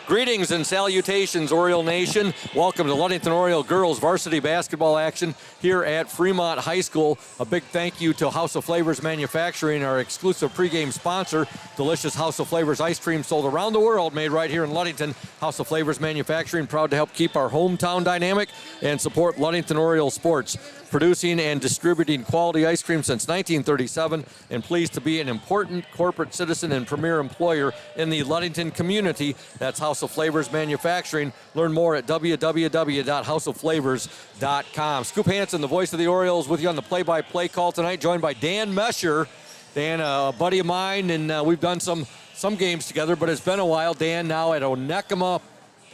Greetings and salutations, Oriole Nation. Welcome to Ludington Oriole Girls Varsity Basketball action here at Fremont High School. A big thank you to House of Flavors Manufacturing, our exclusive pregame sponsor. Delicious House of Flavors ice cream sold around the world, made right here in Ludington. House of Flavors Manufacturing, proud to help keep our hometown dynamic and support Ludington Oriole sports. Producing and distributing quality ice cream since 1937, and pleased to be an important corporate citizen and premier employer in the Ludington community. That's House of Flavors Manufacturing. Learn more at www.houseofflavors.com. Scoop Hansen, the voice of the Orioles, with you on the play-by-play call tonight, joined by Dan Mesher. Dan, a buddy of mine, and we've done some games together, but it's been a while. Dan now at Onekama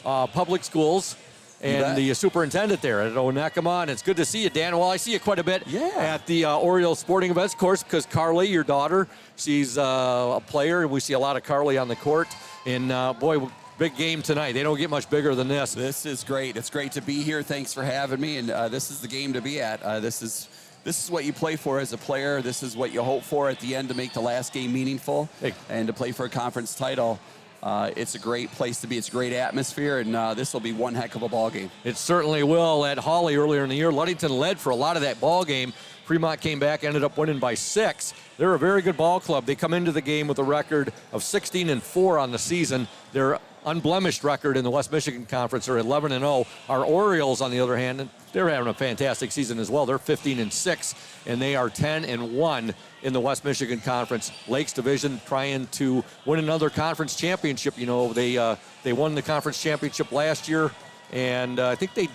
Public Schools. And the superintendent there at Onekama, and it's good to see you, Dan. Well, I see you quite a bit at the Orioles sporting events, of course, because Carly, your daughter, she's a player, and we see a lot of Carly on the court. And, boy, big game tonight. They don't get much bigger than this. This is great. It's great to be here. Thanks for having me, and this is the game to be at. This is what you play for as a player. This is what you hope for at the end to make the last game meaningful and to play for a conference title. It's a great place to be. It's a great atmosphere, and this will be one heck of a ball game. It certainly will. At Hawley earlier in the year, Ludington led for a lot of that ball game. Fremont came back, ended up winning by 6. They're a very good ball club. They come into the game with a record of 16-4 on the season. Their unblemished record in the West Michigan Conference are 11-0. Our Orioles, on the other hand, they're having a fantastic season as well. They're 15-6, and they are 10-1 in the West Michigan Conference. Lakes Division trying to win another conference championship. You know, they won the conference championship last year, and I think they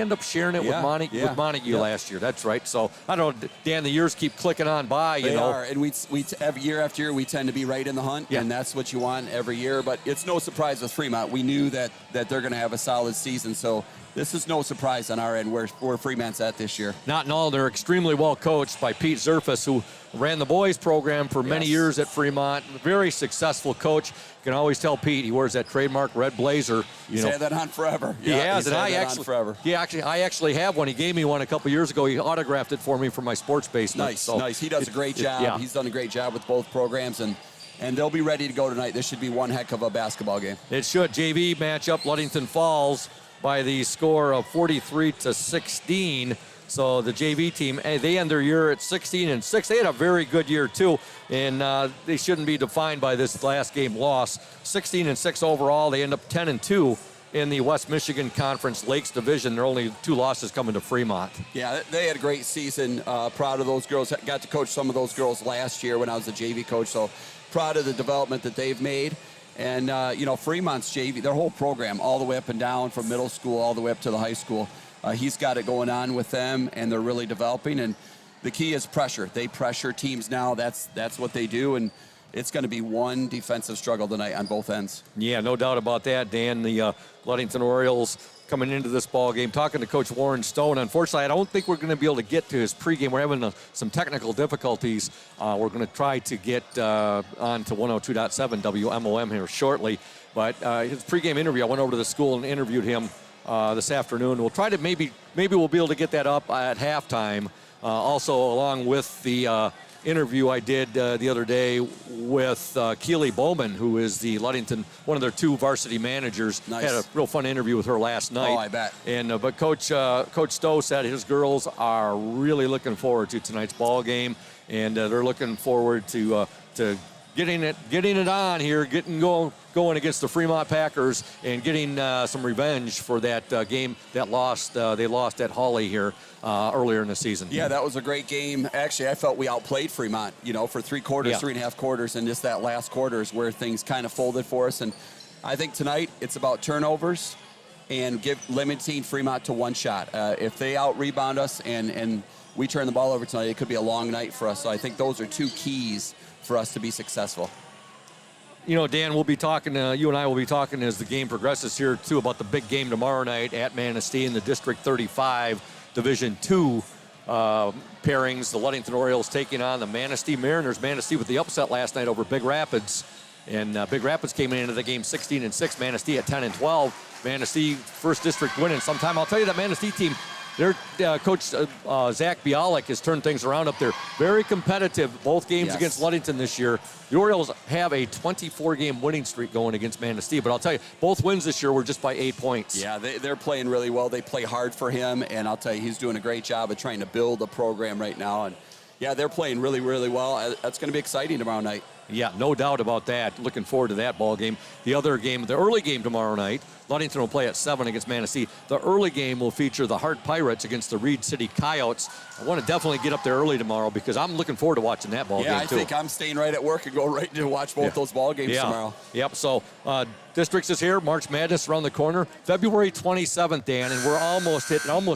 end up sharing it with Montague last year. That's right. So I don't know, Dan. The years keep clicking on by. They are, and we every year after year we tend to be right in the hunt, and that's what you want every year. But it's no surprise with Fremont. We knew that they're going to have a solid season, so this is no surprise on our end where Fremont's at this year. Not in all. They're extremely well coached by Pete Zerfus, who ran the boys program for many years at Fremont. Very successful coach. You can always tell Pete, he wears that trademark red blazer. He's had that on forever. He has, and I actually have one. He gave me one a couple years ago. He autographed it for me for my sports basement. Nice. He does a great job. He's done a great job with both programs, and they'll be ready to go tonight. This should be one heck of a basketball game. It should. JV matchup, Ludington Falls by the score of 43-16. So the JV team, they end their year at 16-6. They had a very good year too, and they shouldn't be defined by this last game loss. 16-6 overall. They end up 10-2 in the West Michigan Conference Lakes Division. There are only 2 losses coming to Fremont. Yeah, they had a great season. Proud of those girls. Got to coach some of those girls last year when I was the JV coach. So proud of the development that they've made. And, Fremont's JV, their whole program, all the way up and down from middle school all the way up to the high school, he's got it going on with them, and they're really developing. And the key is pressure. They pressure teams now. That's what they do, and it's going to be one defensive struggle tonight on both ends. Yeah, no doubt about that, Dan. The Ludington Orioles coming into this ball game, talking to Coach Warren Stone. Unfortunately, I don't think we're going to be able to get to his pregame. We're having some technical difficulties. We're going to try to get on to 102.7 WMOM here shortly. But his pregame interview, I went over to the school and interviewed him this afternoon. We'll try to maybe we'll be able to get that up at halftime. Also, along with the interview I did the other day with Keely Bowman, who is the Ludington, one of their 2 varsity managers. Nice. Had a real fun interview with her last night. Oh, I bet. And but Coach Stowe said his girls are really looking forward to tonight's ball game, and they're looking forward to getting it on here, getting going against the Fremont Packers, and getting some revenge for that game that they lost at Hawley here earlier in the season. Yeah, that was a great game. Actually, I felt we outplayed Fremont, for 3 quarters, 3.5 quarters, and just that last quarter is where things kind of folded for us. And I think tonight it's about turnovers and limiting Fremont to 1 shot. If they out-rebound us and we turn the ball over tonight, it could be a long night for us. So I think those are 2 keys for us to be successful. Dan, you and I will be talking as the game progresses here, too, about the big game tomorrow night at Manistee in the District 35 Division II pairings. The Ludington Orioles taking on the Manistee Mariners. Manistee with the upset last night over Big Rapids. And Big Rapids came into the game 16-6. Manistee at 10-12. Manistee first district win in some time. I'll tell you that Manistee team, Their coach, Zach Bialik, has turned things around up there. Very competitive, both games against Ludington this year. The Orioles have a 24-game winning streak going against Manistee, but I'll tell you, both wins this year were just by 8 points. Yeah, they're playing really well. They play hard for him, and I'll tell you, he's doing a great job of trying to build a program right now. And, yeah, they're playing really, really well. That's going to be exciting tomorrow night. Yeah, no doubt about that. Looking forward to that ball game. The other game, the early game tomorrow night, Ludington will play at 7 against Manistee. The early game will feature the Hart Pirates against the Reed City Coyotes. I want to definitely get up there early tomorrow because I'm looking forward to watching that ball game, too. Yeah, I think I'm staying right at work and go right to watch both those ball games tomorrow. Yep, so Districts is here. March Madness around the corner. February 27th, Dan, and we're almost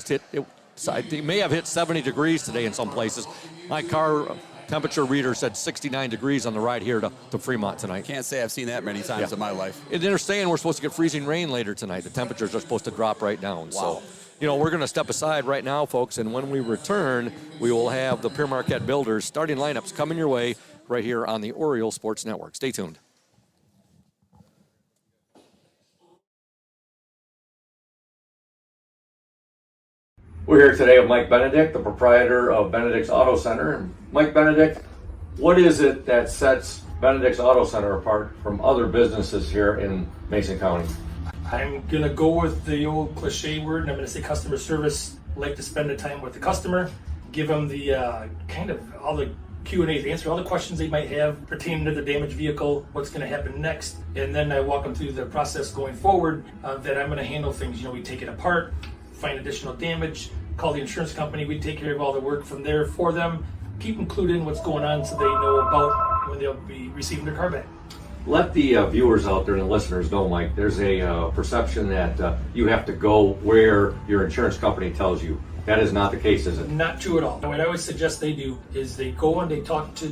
hit. It may have hit 70 degrees today in some places. My car temperature reader said 69 degrees on the ride here to Fremont tonight. Can't say I've seen that many times in my life. And they're saying we're supposed to get freezing rain later tonight. The temperatures are supposed to drop right down. Wow. So, we're going to step aside right now, folks, and when we return, we will have the Pere Marquette Builders starting lineups coming your way right here on the Oriole Sports Network. Stay tuned. We're here today with Mike Benedict, the proprietor of Benedict's Auto Center. Mike Benedict, what is it that sets Benedict's Auto Center apart from other businesses here in Mason County? I'm going to go with the old cliche word, and I'm going to say customer service. Like to spend the time with the customer, give them the kind of all the Q&As, answer all the questions they might have pertaining to the damaged vehicle, what's going to happen next, and then I walk them through the process going forward that I'm going to handle things. We take it apart, find additional damage, call the insurance company, we take care of all the work from there for them, keep them clued in what's going on so they know about when they'll be receiving their car back. Let the viewers out there and the listeners know, Mike, there's a perception that you have to go where your insurance company tells you. That is not the case, is it? Not true at all. What I always suggest they do is they go and they talk to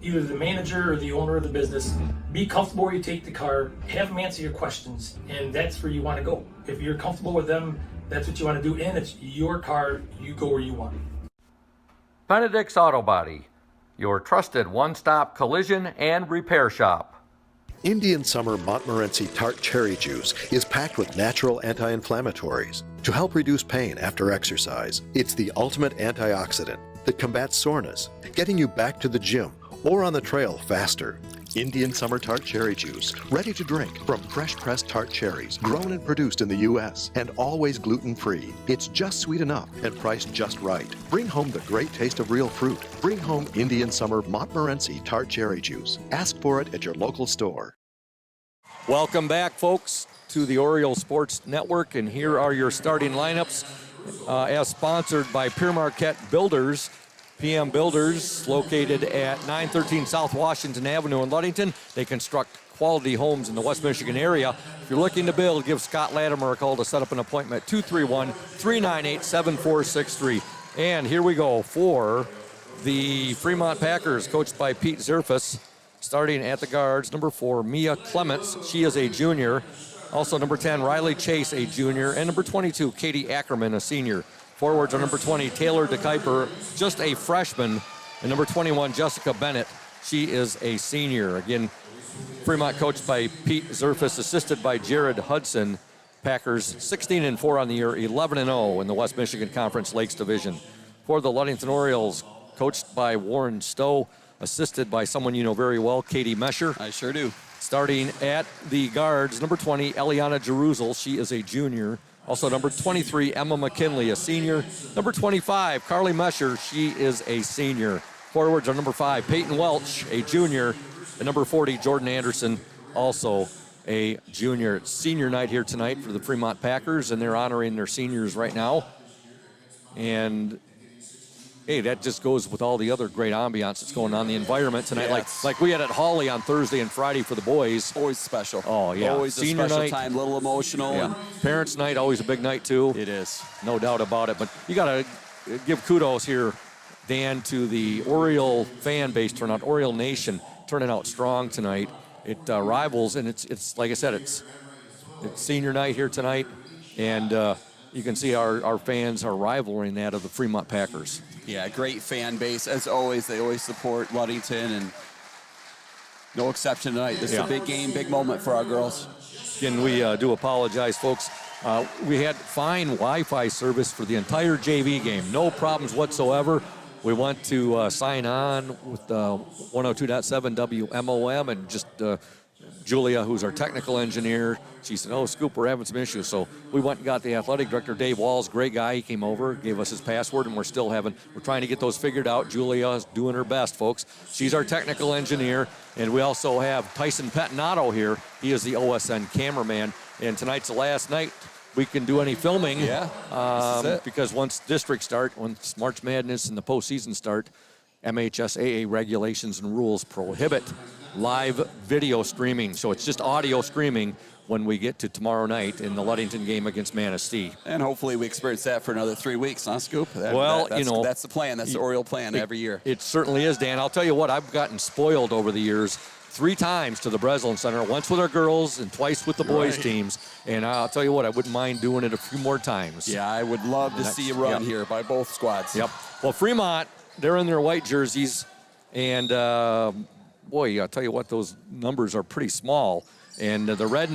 either the manager or the owner of the business. Be comfortable where you take the car, have them answer your questions, and that's where you want to go. If you're comfortable with them, that's what you want to do, and it's your car, you go where you want. Benedict's Auto Body, your trusted one-stop collision and repair shop. Indian Summer Montmorency Tart Cherry Juice is packed with natural anti-inflammatories to help reduce pain after exercise. It's the ultimate antioxidant that combats soreness, getting you back to the gym or on the trail faster. Indian Summer Tart Cherry Juice, ready to drink from fresh-pressed tart cherries, grown and produced in the U.S., and always gluten-free. It's just sweet enough and priced just right. Bring home the great taste of real fruit. Bring home Indian Summer Montmorency Tart Cherry Juice. Ask for it at your local store. Welcome back, folks, to the Oriole Sports Network, and here are your starting lineups as sponsored by Pere Marquette Builders. PM Builders, located at 913 South Washington Avenue in Ludington. They construct quality homes in the West Michigan area. If you're looking to build, give Scott Latimer a call to set up an appointment, 231-398-7463. And here we go for the Fremont Packers, coached by Pete Zerfus. Starting at the guards, number 4, Mia Clements. She is a junior. Also number 10, Riley Chase, a junior. And number 22, Katie Ackerman, a senior. Forwards are number 20, Taylor DeKuyper, just a freshman. And number 21, Jessica Bennett. She is a senior. Again, Fremont coached by Pete Zerfus, assisted by Jared Hudson. Packers 16-4 on the year, 11-0 in the West Michigan Conference Lakes Division. For the Ludington Orioles, coached by Warren Stowe, assisted by someone you know very well, Katie Mesher. I sure do. Starting at the guards, number 20, Eliana Jeruzel. She is a junior. Also number 23, Emma McKinley, a senior. Number 25, Carly Mesher. She is a senior. Forwards are number 5, Peyton Welch, a junior. And number 40, Jordan Anderson, also a junior. It's senior night here tonight for the Fremont Packers, and they're honoring their seniors right now. And hey, that just goes with all the other great ambiance that's going on, the environment tonight. Yes. Like we had at Hawley on Thursday and Friday for the boys. Always special. Oh, yeah. Always Senior a special night. time, a little emotional. Yeah. Parents' night, always a big night, too. It is. No doubt about it. But you got to give kudos here, Dan, to the Oriole fan base turnout, Oriole Nation turning out strong tonight. It rivals, and it's like I said, it's senior night here tonight, and you can see our fans are rivaling that of the Fremont Packers. Yeah, great fan base. As always, they always support Ludington, and no exception tonight. This is a big game, big moment for our girls. Again, we do apologize, folks. We had fine Wi-Fi service for the entire JV game. No problems whatsoever. We went to sign on with 102.7 WMOM, and just Julia, who's our technical engineer, she said, "Oh, Scoop, we're having some issues." So we went and got the athletic director, Dave Walls, great guy. He came over, gave us his password, and we're trying to get those figured out. Julia's doing her best, folks. She's our technical engineer, and we also have Tyson Pettinato here. He is the OSN cameraman, and tonight's the last night we can do any filming. Yeah, because once districts start, once March Madness and the postseason start, MHSAA regulations and rules prohibit live video streaming. So it's just audio streaming when we get to tomorrow night in the Ludington game against Manistee. And hopefully we experience that for another 3 weeks, huh, Scoop? That's the plan. That's the Oriole plan every year. It certainly is, Dan. I'll tell you what, I've gotten spoiled over the years 3 times to the Breslin Center, once with our girls and twice with the boys teams. And I'll tell you what, I wouldn't mind doing it a few more times. Yeah, I would love to see a run here by both squads. Yep. Well, Fremont, they're in their white jerseys, and boy, I'll tell you what, those numbers are pretty small. And the red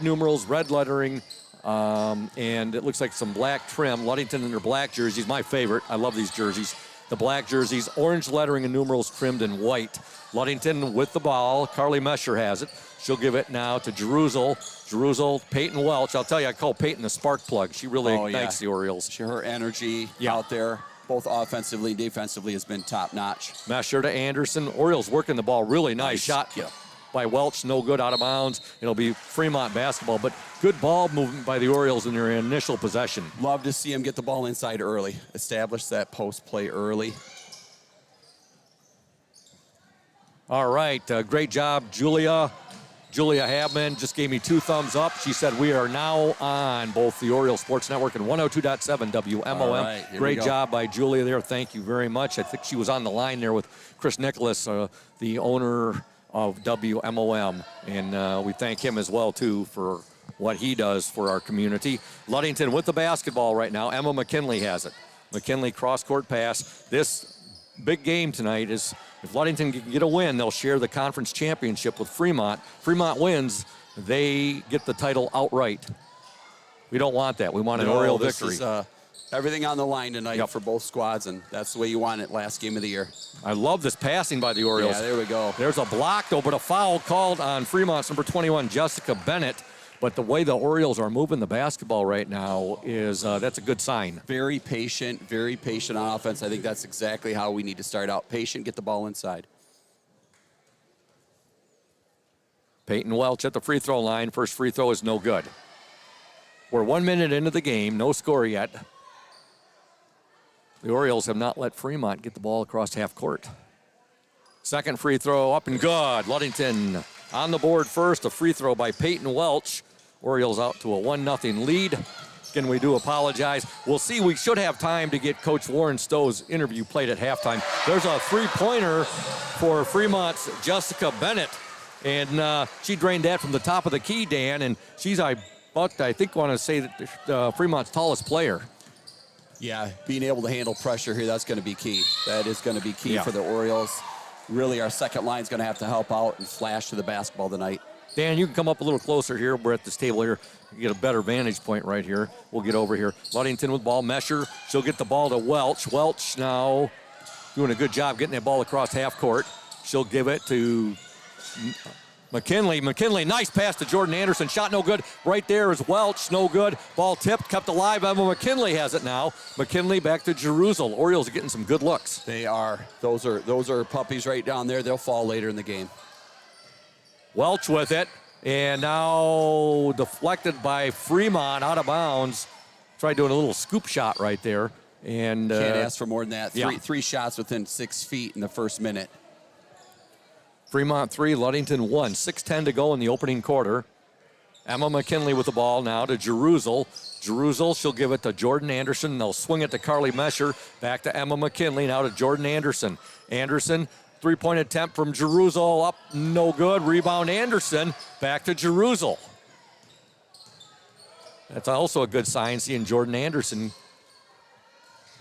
numerals, red lettering, and it looks like some black trim. Ludington in their black jerseys, my favorite. I love these jerseys. The black jerseys, orange lettering and numerals trimmed in white. Ludington with the ball. Carly Mesher has it. She'll give it now to Jeruzal, Peyton Welch. I'll tell you, I call Peyton the spark plug. She really ignites the Orioles. Her energy out there, both offensively and defensively, has been top-notch. Mesher to Anderson. Orioles working the ball really nice. Shot by Welch, no good, out of bounds. It'll be Fremont basketball, but good ball movement by the Orioles in their initial possession. Love to see them get the ball inside early. Establish that post play early. All right, great job, Julia. Julia Habman just gave me 2 thumbs up. She said we are now on both the Oriole Sports Network and 102.7 WMOM. All right, great job by Julia there. Thank you very much. I think she was on the line there with Chris Nicholas, the owner of WMOM, and we thank him as well, too, for what he does for our community. Ludington with the basketball right now. Emma McKinley has it. McKinley cross-court pass. This big game tonight is, if Ludington can get a win, they'll share the conference championship with Fremont. Fremont wins, they get the title outright. We don't want that. We want an Oriole victory. Everything on the line tonight for both squads, and that's the way you want it last game of the year. I love this passing by the Orioles. Yeah, there we go. There's a block, though, but a foul called on Fremont's number 21, Jessica Bennett. But the way the Orioles are moving the basketball right now is that's a good sign. Very patient on offense. I think that's exactly how we need to start out. Patient, get the ball inside. Peyton Welch at the free throw line. First free throw is no good. We're 1 minute into the game, no score yet. The Orioles have not let Fremont get the ball across half court. Second free throw up and good. Ludington on the board first. A free throw by Peyton Welch. Orioles out to a 1-0 lead. Again, we do apologize. We'll see. We should have time to get Coach Warren Stowe's interview played at halftime. There's a three-pointer for Fremont's Jessica Bennett. And she drained that from the top of the key, Dan. And she's, I want to say that Fremont's tallest player. Yeah, being able to handle pressure here, that's going to be key. That is going to be key for the Orioles. Really, our second line is going to have to help out and flash to the basketball tonight. Dan, you can come up a little closer here. We're at this table here. You get a better vantage point right here. We'll get over here. Ludington with ball. Mesher, she'll get the ball to Welch. Welch now doing a good job getting that ball across half court. She'll give it to McKinley. McKinley, nice pass to Jordan Anderson. Shot no good. Right there is Welch, no good. Ball tipped, kept alive. Emma McKinley has it now. McKinley back to Jeruzal. Orioles are getting some good looks. They are. Those are puppies right down there. They'll fall later in the game. Welch with it, and now deflected by Fremont, out of bounds. Tried doing a little scoop shot right there. And can't ask for more than that. Three shots within 6 feet in the first minute. Fremont 3, Ludington 1. 6:10 to go in the opening quarter. Emma McKinley with the ball now to Jeruzal. Jeruzal, she'll give it to Jordan Anderson. They'll swing it to Carly Mesher. Back to Emma McKinley, now to Jordan Anderson. Anderson, three-point attempt from Jeruzal, up, no good. Rebound Anderson, back to Jeruzal. That's also a good sign, seeing Jordan Anderson,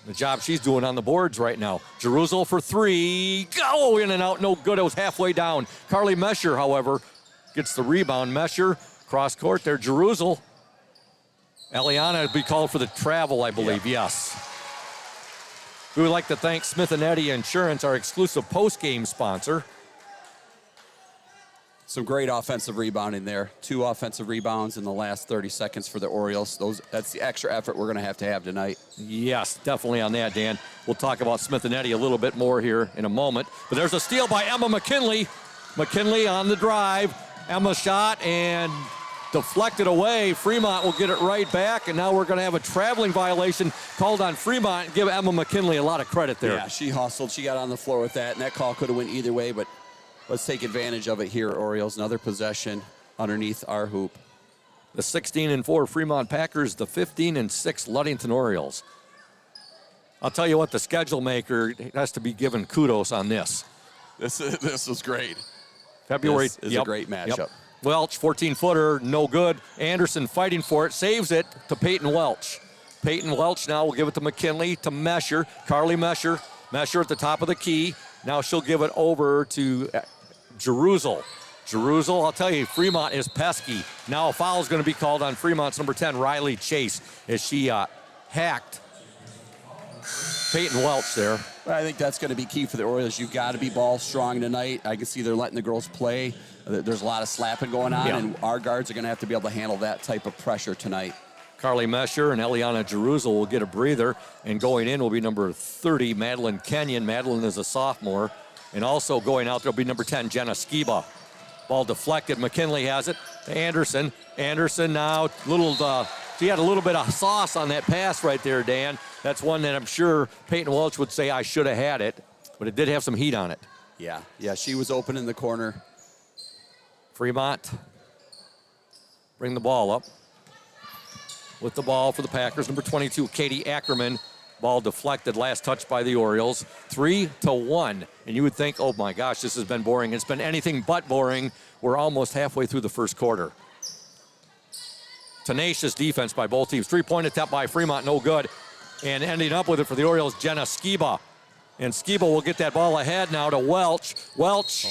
the job she's doing on the boards right now. Jeruzal for 3. Go in and out, no good. It was halfway down. Carly Mesher, however, gets the rebound. Mesher, cross court there. Jeruzal. Eliana would be called for the travel, I believe, yes. We would like to thank Smith & Eddy Insurance, our exclusive post-game sponsor. Some great offensive rebounding there. 2 offensive rebounds in the last 30 seconds for the Orioles. That's the extra effort we're going to have tonight. Yes, definitely on that, Dan. We'll talk about Smith & Eddy a little bit more here in a moment. But there's a steal by Emma McKinley. McKinley on the drive. Emma shot and deflected away. Fremont will get it right back, and now we're going to have a traveling violation called on Fremont and give Emma McKinley a lot of credit there. Yeah, she hustled. She got on the floor with that, and that call could have went either way, but let's take advantage of it here, Orioles. Another possession underneath our hoop. The 16-4 Fremont Packers, the 15-6 Ludington Orioles. I'll tell you what, the schedule maker has to be given kudos on this. This was great. February this is a great matchup. Yep. Welch, 14-footer, no good. Anderson fighting for it, saves it to Peyton Welch. Peyton Welch now will give it to McKinley, to Mesher. Carly Mesher. Mesher at the top of the key. Now she'll give it over to Jeruzel. Jeruzel, I'll tell you, Fremont is pesky. Now a foul is going to be called on Fremont's number 10, Riley Chase, as she hacked Peyton Welch there. I think that's going to be key for the Orioles. You've got to be ball strong tonight. I can see they're letting the girls play. There's a lot of slapping going on, and our guards are going to have to be able to handle that type of pressure tonight. Carly Mesher and Eliana Jeruzel will get a breather, and going in will be number 30, Madeline Kenyon. Madeline is a sophomore. And also going out there will be number 10, Jenna Skiba. Ball deflected. McKinley has it to Anderson. Anderson now, she had a little bit of sauce on that pass right there, Dan. That's one that I'm sure Peyton Welch would say I should have had it, but it did have some heat on it. Yeah, she was open in the corner. Fremont bring the ball up. With the ball for the Packers, number 22, Katie Ackerman. Ball deflected, last touch by the Orioles. 3-1. And you would think, oh my gosh, this has been boring. It's been anything but boring. We're almost halfway through the first quarter. Tenacious defense by both teams. 3-point attempt by Fremont, no good. And ending up with it for the Orioles, Jenna Skiba. And Skiba will get that ball ahead now to Welch.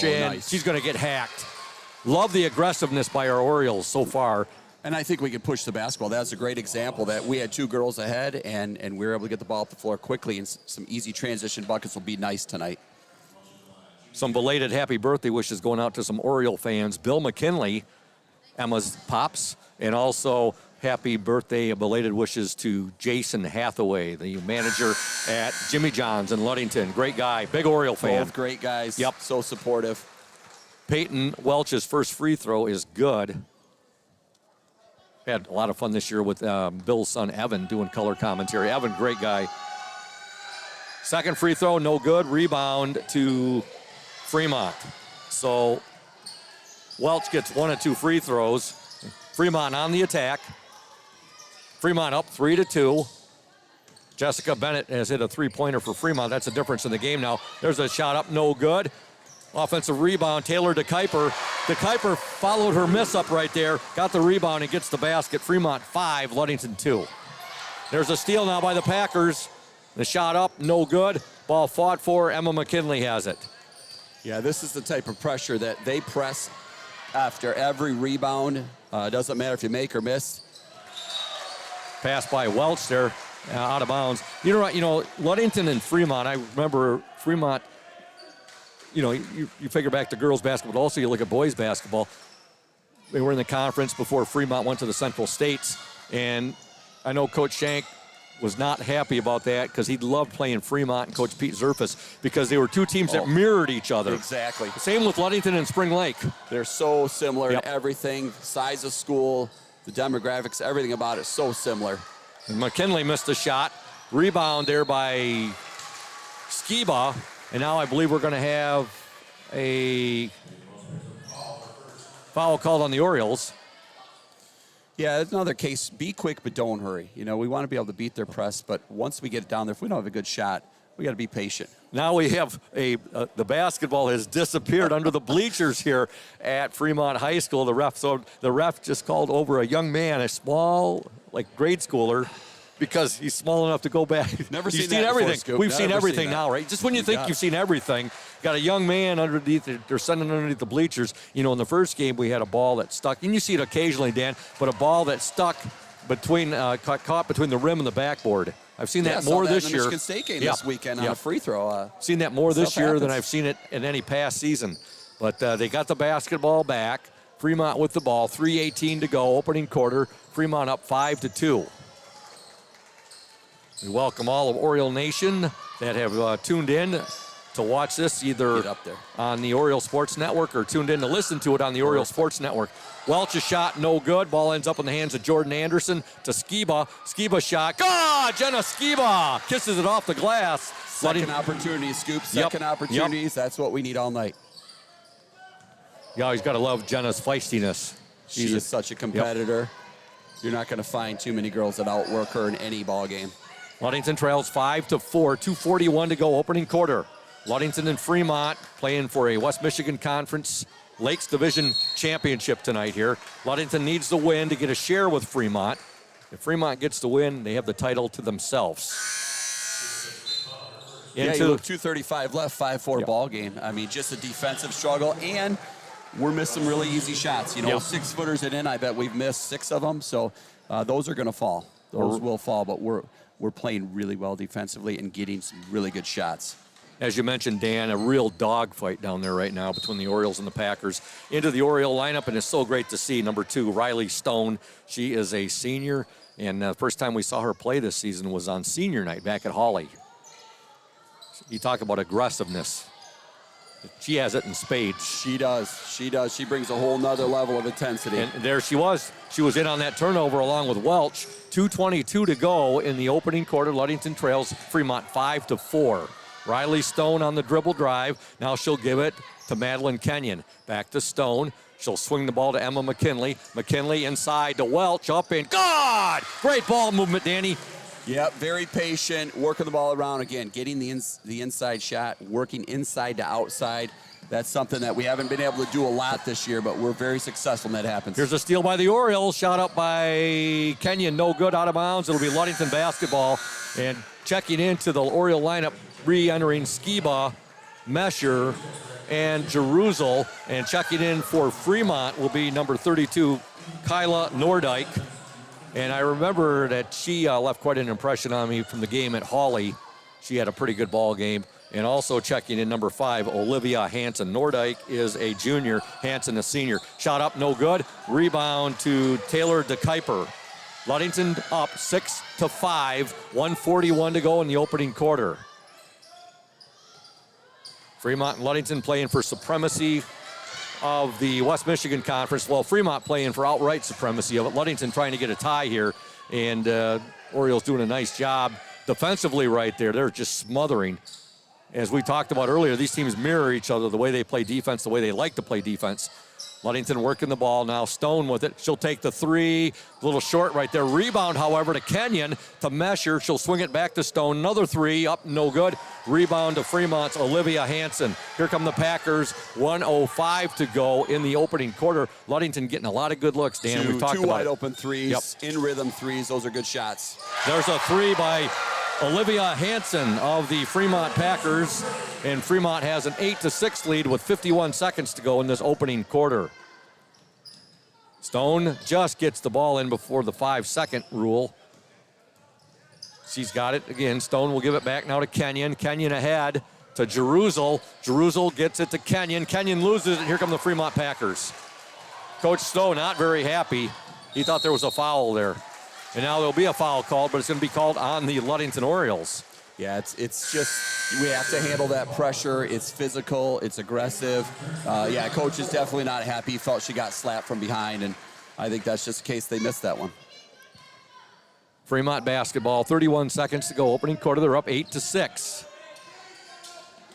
And nice. She's going to get hacked. Love the aggressiveness by our Orioles so far. And I think we could push the basketball. That's a great example that we had 2 girls ahead, and we were able to get the ball up the floor quickly, and some easy transition buckets will be nice tonight. Some belated happy birthday wishes going out to some Oriole fans. Bill McKinley, Emma's pops, and also happy birthday belated wishes to Jason Hathaway, the manager at Jimmy John's in Ludington. Great guy, big Oriole fan. Both great guys. Yep. So supportive. Peyton Welch's first free throw is good. Had a lot of fun this year with Bill's son, Evan, doing color commentary. Evan, great guy. Second free throw, no good. Rebound to Fremont. So Welch gets 1 of 2 free throws. Fremont on the attack. Fremont up 3-2. Jessica Bennett has hit a 3-pointer for Fremont. That's a difference in the game now. There's a shot up, no good. Offensive rebound, Taylor DeKuyper. DeKuyper followed her miss up right there, got the rebound and gets the basket. Fremont 5, Ludington 2. There's a steal now by the Packers. The shot up, no good. Ball fought for, Emma McKinley has it. Yeah, this is the type of pressure that they press after every rebound. Doesn't matter if you make or miss. Pass by Welch there, out of bounds. You know, Ludington and Fremont, I remember Fremont, you figure back to girls basketball, but also you look at boys basketball. They were in the conference before Fremont went to the Central States, and I know Coach Shank was not happy about that because he loved playing Fremont and Coach Pete Zerfus because they were 2 teams that mirrored each other. Exactly. Same with Ludington and Spring Lake. They're so similar in everything, size of school, the demographics, everything about it, so similar. And McKinley missed a shot. Rebound there by Skiba. And now I believe we're going to have a foul called on the Orioles. Yeah, it's another case. Be quick, but don't hurry. We want to be able to beat their press, but once we get it down there, if we don't have a good shot, we got to be patient. Now we have the basketball has disappeared under the bleachers here at Fremont High School. The ref just called over a young man, a small, grade schooler, because he's small enough to go back. Never You've seen seen that everything. before, Scoop. We've Never seen everything seen that. now, right? Just when you think you've seen everything, got a young man underneath. They're sending underneath the bleachers. In the first game we had a ball that stuck, and you see it occasionally, Dan, but a ball that stuck caught between the rim and the backboard. I've seen that saw more that this in the year. Michigan State game this weekend on a free throw. Seen that more this year than happens. I've seen it in any past season. But they got the basketball back. Fremont with the ball, 3:18 to go, opening quarter. Fremont up 5-2. We welcome all of Oriole Nation that have tuned in to watch this either on the Oriole Sports Network or tuned in to listen to it on the Oriole Sports Network. Welch's shot, no good. Ball ends up in the hands of Jordan Anderson to Skiba. Skiba shot. God! Jenna Skiba kisses it off the glass. Second opportunity, Scoop. Second opportunities. That's what we need all night. You always got to love Jenna's feistiness. She is such a competitor. You're not going to find too many girls that outwork her in any ball game. Ludington trails 5-4, 2:41 to go, opening quarter. Ludington and Fremont playing for a West Michigan Conference Lakes Division Championship tonight here. Ludington needs the win to get a share with Fremont. If Fremont gets the win, they have the title to themselves. You look 2:35 left, 5-4 ball game. I mean, just a defensive struggle, and we're missing really easy shots. 6-footers and in, I bet we've missed 6 of them. So those are going to fall. Those will fall, but we're playing really well defensively and getting some really good shots. As you mentioned, Dan, a real dogfight down there right now between the Orioles and the Packers. Into the Oriole lineup, and it's so great to see number 2, Riley Stone. She is a senior, and the first time we saw her play this season was on senior night back at Hawley. You talk about aggressiveness. She has it in spades. She does. She does. She brings a whole nother level of intensity. And there she was. She was in on that turnover along with Welch. 2:22 to go in the opening quarter. Ludington trails Fremont 5-4. Riley Stone on the dribble drive. Now she'll give it to Madeline Kenyon. Back to Stone. She'll swing the ball to Emma McKinley. McKinley inside to Welch. Up and God! Great ball movement, Danny. Yep, very patient, working the ball around. Again, getting the inside shot, working inside to outside. That's something that we haven't been able to do a lot this year, but we're very successful when that happens. Here's a steal by the Orioles. Shot up by Kenyon. No good, out of bounds. It'll be Ludington basketball. And checking into the Oriole lineup, re-entering Skiba, Mesher, and Jerusalem. And checking in for Fremont will be number 32, Kyla Nordyke. And I remember that she left quite an impression on me from the game at Hawley. She had a pretty good ball game. And also checking in number 5, Olivia Hansen. Nordyke is a junior, Hansen a senior. Shot up, no good. Rebound to Taylor DeKuyper. Ludington up 6-5, 1:41 to go in the opening quarter. Fremont and Ludington playing for supremacy of the West Michigan Conference. Well, Fremont playing for outright supremacy of it. Ludington trying to get a tie here, and Orioles doing a nice job defensively right there. They're just smothering. As we talked about earlier, these teams mirror each other, the way they play defense, the way they like to play defense. Ludington working the ball now. Stone with it. She'll take the 3. A little short right there. Rebound, however, to Kenyon to Mesher. She'll swing it back to Stone. Another 3. Up, no good. Rebound to Fremont's Olivia Hansen. Here come the Packers. 1:05 to go in the opening quarter. Ludington getting a lot of good looks, Dan. We've talked about it. 2 wide open threes, in rhythm threes. Those are good shots. There's a 3 by Olivia Hansen of the Fremont Packers, and Fremont has an 8-6 lead with 51 seconds to go in this opening quarter. Stone just gets the ball in before the 5-second rule. She's got it again. Stone will give it back now to Kenyon. Kenyon ahead to Jerusalem. Jerusalem gets it to Kenyon. Kenyon loses it. Here come the Fremont Packers. Coach Stowe not very happy. He thought there was a foul there. And now there'll be a foul called, but it's going to be called on the Ludington Orioles. Yeah, it's just, we have to handle that pressure. It's physical, it's aggressive. Coach is definitely not happy. He felt she got slapped from behind, and I think that's just the case they missed that one. Fremont basketball, 31 seconds to go. Opening quarter, they're up 8-6.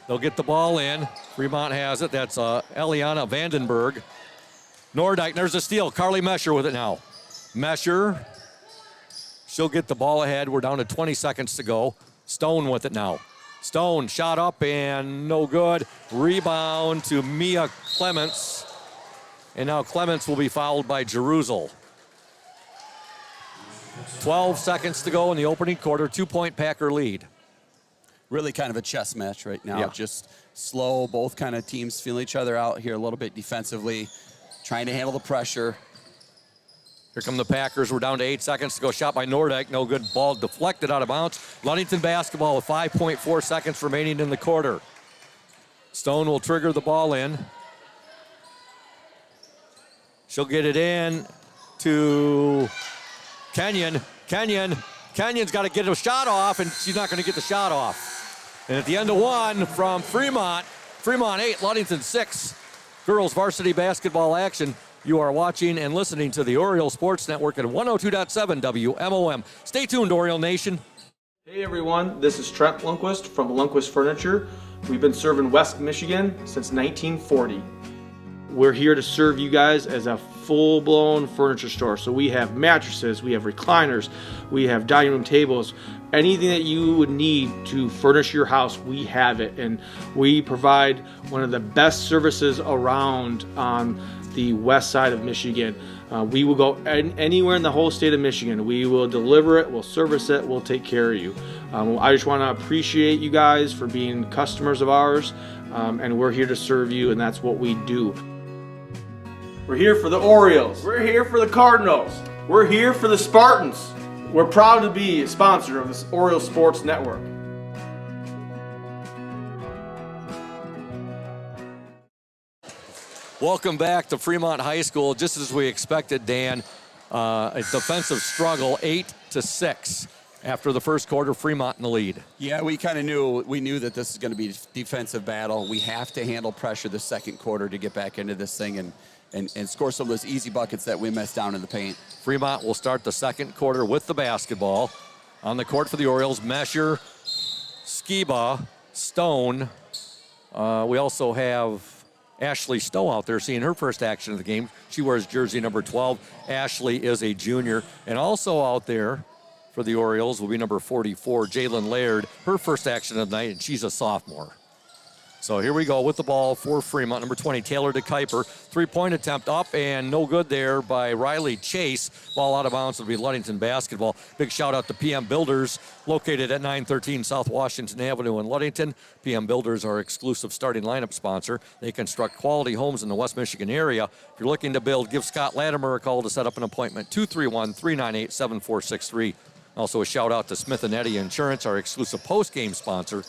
They'll get the ball in. Fremont has it. That's Eliana Vandenberg. Nordyke, there's a steal. Carly Mesher with it now. Mesher. She'll get the ball ahead. We're down to 20 seconds to go. Stone with it now. Stone shot up and no good. Rebound to Mia Clements. And now Clements will be fouled by Jerusalem. 12 seconds to go in the opening quarter. 2-point Packer lead. Really kind of a chess match right now. Yeah. Just slow. Both kind of teams feeling each other out here a little bit defensively. Trying to handle the pressure. Here come the Packers. We're down to 8 seconds to go. Shot by Nordyke. No good. Ball deflected out of bounds. Ludington basketball with 5.4 seconds remaining in the quarter. Stone will trigger the ball in. She'll get it in to Kenyon. Kenyon's got to get a shot off, and she's not going to get the shot off. And at the end of one from Fremont 8, Ludington 6. Girls varsity basketball action. You are watching and listening to the Oriole Sports Network at 102.7 WMOM. Stay tuned, Oriole Nation. Hey everyone, this is Trent Lundquist from Lundquist Furniture. We've been serving West Michigan since 1940. We're here to serve you guys as a full-blown furniture store. So we have mattresses, we have recliners, we have dining room tables. Anything that you would need to furnish your house, we have it. And we provide one of the best services around on the west side of Michigan. We will go anywhere in the whole state of Michigan. We will deliver it, we'll service it, we'll take care of you. I just want to appreciate you guys for being customers of ours, and we're here to serve you, and that's what we do. We're here for the Orioles. We're here for the Cardinals. We're here for the Spartans. We're proud to be a sponsor of this Oriole Sports Network. Welcome back to Fremont High School. Just as we expected, Dan, a defensive struggle, 8-6. After the first quarter, Fremont in the lead. Yeah, we kind of knew that this is going to be a defensive battle. We have to handle pressure the second quarter to get back into this thing and score some of those easy buckets that we missed down in the paint. Fremont will start the second quarter with the basketball. On the court for the Orioles, Mesher, Skiba, Stone. We also have Ashley Stowe out there seeing her first action of the game. She wears jersey number 12. Ashley is a junior. And also out there for the Orioles will be number 44, Jalen Laird. Her first action of the night, and she's a sophomore. So here we go with the ball for Fremont. Number 20, Taylor DeKuyper. Three-point attempt up and no good there by Riley Chase. Ball out of bounds. It'll be Ludington basketball. Big shout out to PM Builders, located at 913 South Washington Avenue in Ludington. PM Builders, our exclusive starting lineup sponsor. They construct quality homes in the West Michigan area. If you're looking to build, give Scott Latimer a call to set up an appointment. 231-398-7463. Also a shout out to Smith & Eddy Insurance, our exclusive post-game sponsor.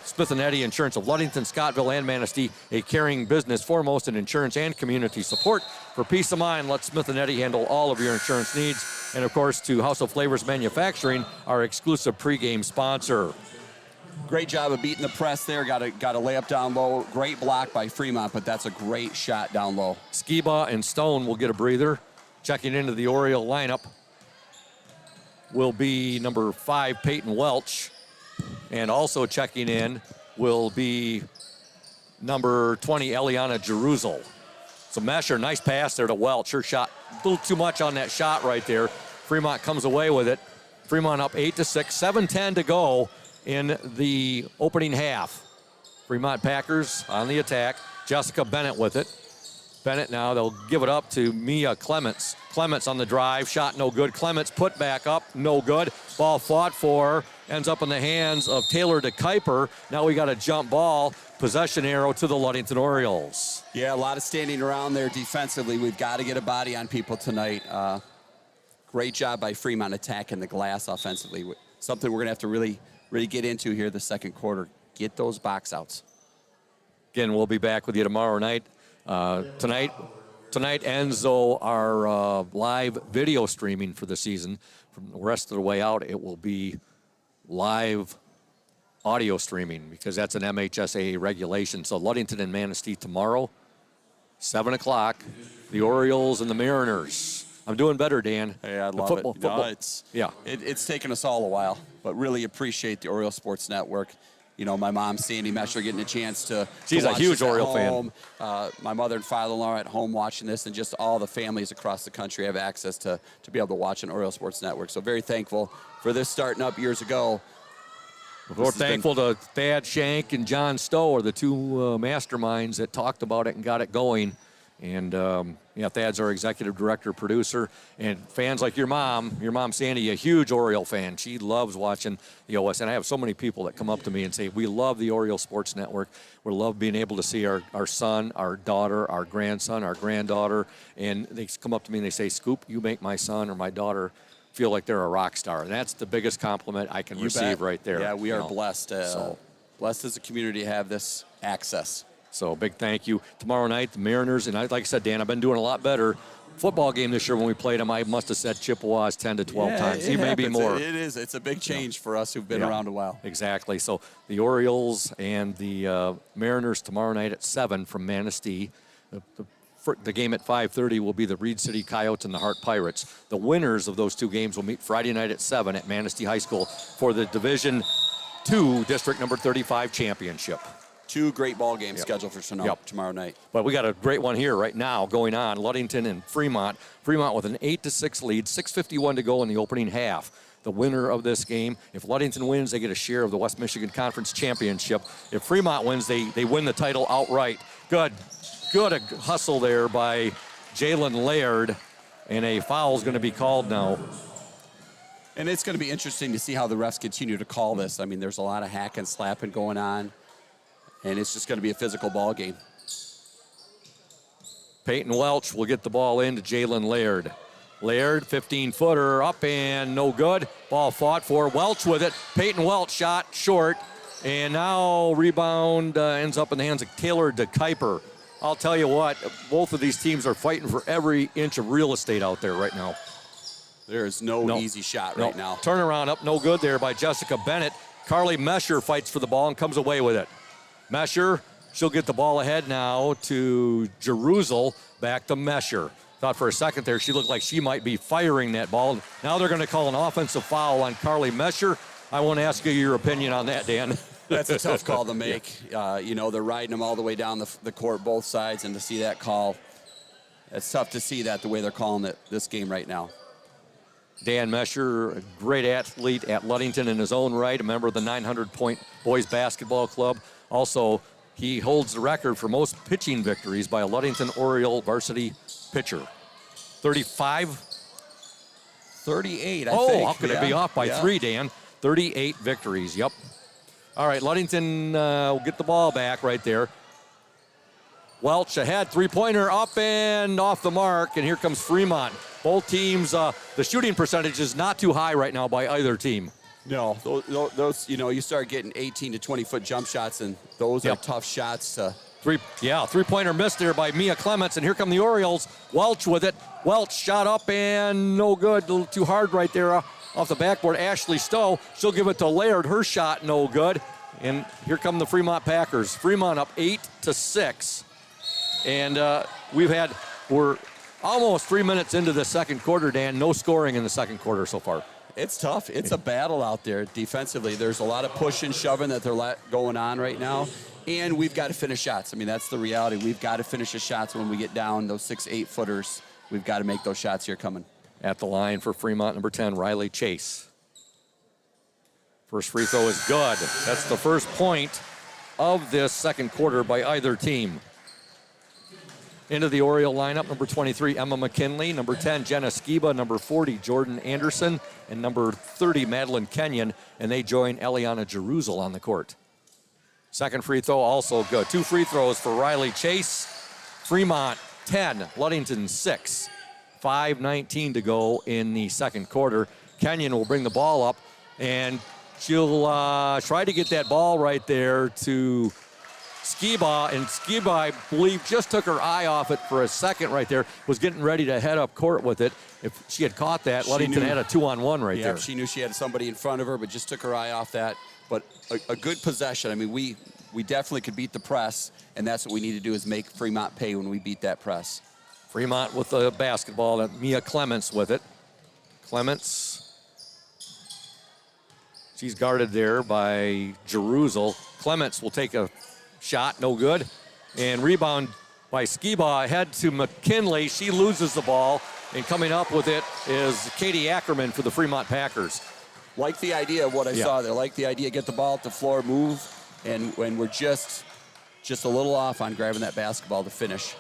Smith & Eddy Insurance of Ludington, Scottville, and Manistee, a caring business foremost in insurance and community support. For peace of mind, let Smith & Eddy handle all of your insurance needs. And of course, to House of Flavors Manufacturing, our exclusive pregame sponsor. Great job of beating the press there. Got a layup down low. Great block by Fremont, but that's a great shot down low. Skiba and Stone will get a breather. Checking into the Oriole lineup will be number 5, Peyton Welch. And also checking in will be number 20, Eliana Jeruzel. So Mesher, nice pass there to Welch. Her shot, a little too much on that shot right there. Fremont comes away with it. Fremont up 8-6, 7:10 to go in the opening half. Fremont Packers on the attack. Jessica Bennett with it. Bennett now, they'll give it up to Mia Clements. Clements on the drive, shot no good. Clements put back up, no good. Ball fought for, ends up in the hands of Taylor DeKuyper. Now we got a jump ball, possession arrow to the Ludington Orioles. Yeah, a lot of standing around there defensively. We've got to get a body on people tonight. Great job by Fremont attacking the glass offensively. Something we're going to have to really get into here the second quarter. Get those box outs. Again, we'll be back with you tomorrow night. Tonight ends, though, our live video streaming for the season. From the rest of the way out, it will be live audio streaming because that's an MHSAA regulation. So Ludington and Manistee tomorrow, 7 o'clock, the Orioles and the Mariners. I'm doing better, Dan. Hey, I love it. No, it's taken us all a while, but really appreciate the Oriole Sports Network. You know, my mom, Sandy Mesher, getting a chance to She's watch a huge this at Oriole home. My mother and father-in-law are at home watching this, and just all the families across the country have access to be able to watch an Oriole Sports Network. So very thankful for this starting up years ago. We're thankful to Thad Shank and John Stowe, are the two masterminds that talked about it and got it going. And Thad's our executive director, producer, and fans like your mom Sandy, a huge Oriole fan. She loves watching the OS, and I have so many people that come up to me and say, we love the Oriole Sports Network. We love being able to see our son, our daughter, our grandson, our granddaughter, and they come up to me and they say, Scoop, you make my son or my daughter feel like they're a rock star. And that's the biggest compliment I can receive right there. Yeah, we are blessed. Blessed as a community to have this access. So big thank you. Tomorrow night, the Mariners, and like I said, Dan, I've been doing a lot better. Football game this year when we played them, I must have said Chippewas 10 to 12 times. He may be more. It is. It's a big change for us who've been around a while. Exactly. So the Orioles and the Mariners tomorrow night at 7 from Manistee. The game at 5:30 will be the Reed City Coyotes and the Hart Pirates. The winners of those two games will meet Friday night at 7 at Manistee High School for the Division II District Number 35 Championship. Two great ball games scheduled for tomorrow night. But we got a great one here right now going on. Ludington and Fremont. Fremont with an 8-6 lead, 6:51 to go in the opening half. The winner of this game, if Ludington wins, they get a share of the West Michigan Conference Championship. If Fremont wins, they win the title outright. Good hustle there by Jalen Laird, and a foul is going to be called now. And it's going to be interesting to see how the refs continue to call this. I mean, there's a lot of hack and slapping going on. And it's just going to be a physical ball game. Peyton Welch will get the ball into Jalen Laird. Laird, 15-footer, up and no good. Ball fought for. Welch with it. Peyton Welch shot short. And now rebound ends up in the hands of Taylor DeKuyper. I'll tell you what, both of these teams are fighting for every inch of real estate out there right now. There is no easy shot right now. Turnaround up, no good there by Jessica Bennett. Carly Mesher fights for the ball and comes away with it. Mesher, she'll get the ball ahead now to Jerusalem, back to Mesher. Thought for a second there she looked like she might be firing that ball. Now they're going to call an offensive foul on Carly Mesher. I want to ask you your opinion on that, Dan. That's a tough call to make. They're riding them all the way down the court, both sides, and to see that call, it's tough to see that the way they're calling this game right now. Dan Mesher, a great athlete at Ludington in his own right, a member of the 900-point boys basketball club. Also, he holds the record for most pitching victories by a Ludington Oriole varsity pitcher. 35? 38, I think. Oh, how could it be off by 3, Dan? 38 victories, yep. All right, Ludington will get the ball back right there. Welch ahead, three-pointer up and off the mark, and here comes Fremont. Both teams, the shooting percentage is not too high right now by either team. No, those you start getting 18 to 20-foot jump shots, and those are tough shots to... Three-pointer missed there by Mia Clements, and here come the Orioles. Welch with it. Welch shot up and no good. A little too hard right there off the backboard. Ashley Stowe, she'll give it to Laird. Her shot no good. And here come the Fremont Packers. Fremont up 8-6. And we're almost 3 minutes into the second quarter, Dan. No scoring in the second quarter so far. It's tough. It's a battle out there defensively. There's a lot of push and shoving that they're going on right now. And we've got to finish shots. I mean, that's the reality. We've got to finish the shots when we get down those 6-8-footers. We've got to make those shots here coming. At the line for Fremont, number 10, Riley Chase. First free throw is good. That's the first point of this second quarter by either team. Into the Oriole lineup, number 23, Emma McKinley, number 10, Jenna Skiba, number 40, Jordan Anderson, and number 30, Madeline Kenyon, and they join Eliana Jerusalem on the court. Second free throw also good. 2 free throws for Riley Chase. Fremont 10, Ludington 6. 5:19 to go in the second quarter. Kenyon will bring the ball up, and she'll try to get that ball right there to Skiba, and Skiba, I believe, just took her eye off it for a second right there, was getting ready to head up court with it. If she had caught that, Ludington had a 2-on-1 right there. She knew she had somebody in front of her, but just took her eye off that. But a good possession. I mean, we definitely could beat the press, and that's what we need to do is make Fremont pay when we beat that press. Fremont with the basketball, and Mia Clements with it. Clements, she's guarded there by Jerusalem. Clements will take a shot, no good. And rebound by Skiba ahead to McKinley. She loses the ball, and coming up with it is Katie Ackerman for the Fremont Packers. Like the idea of what I saw there. Like the idea, get the ball at the floor, move, and when we're just a little off on grabbing that basketball to finish.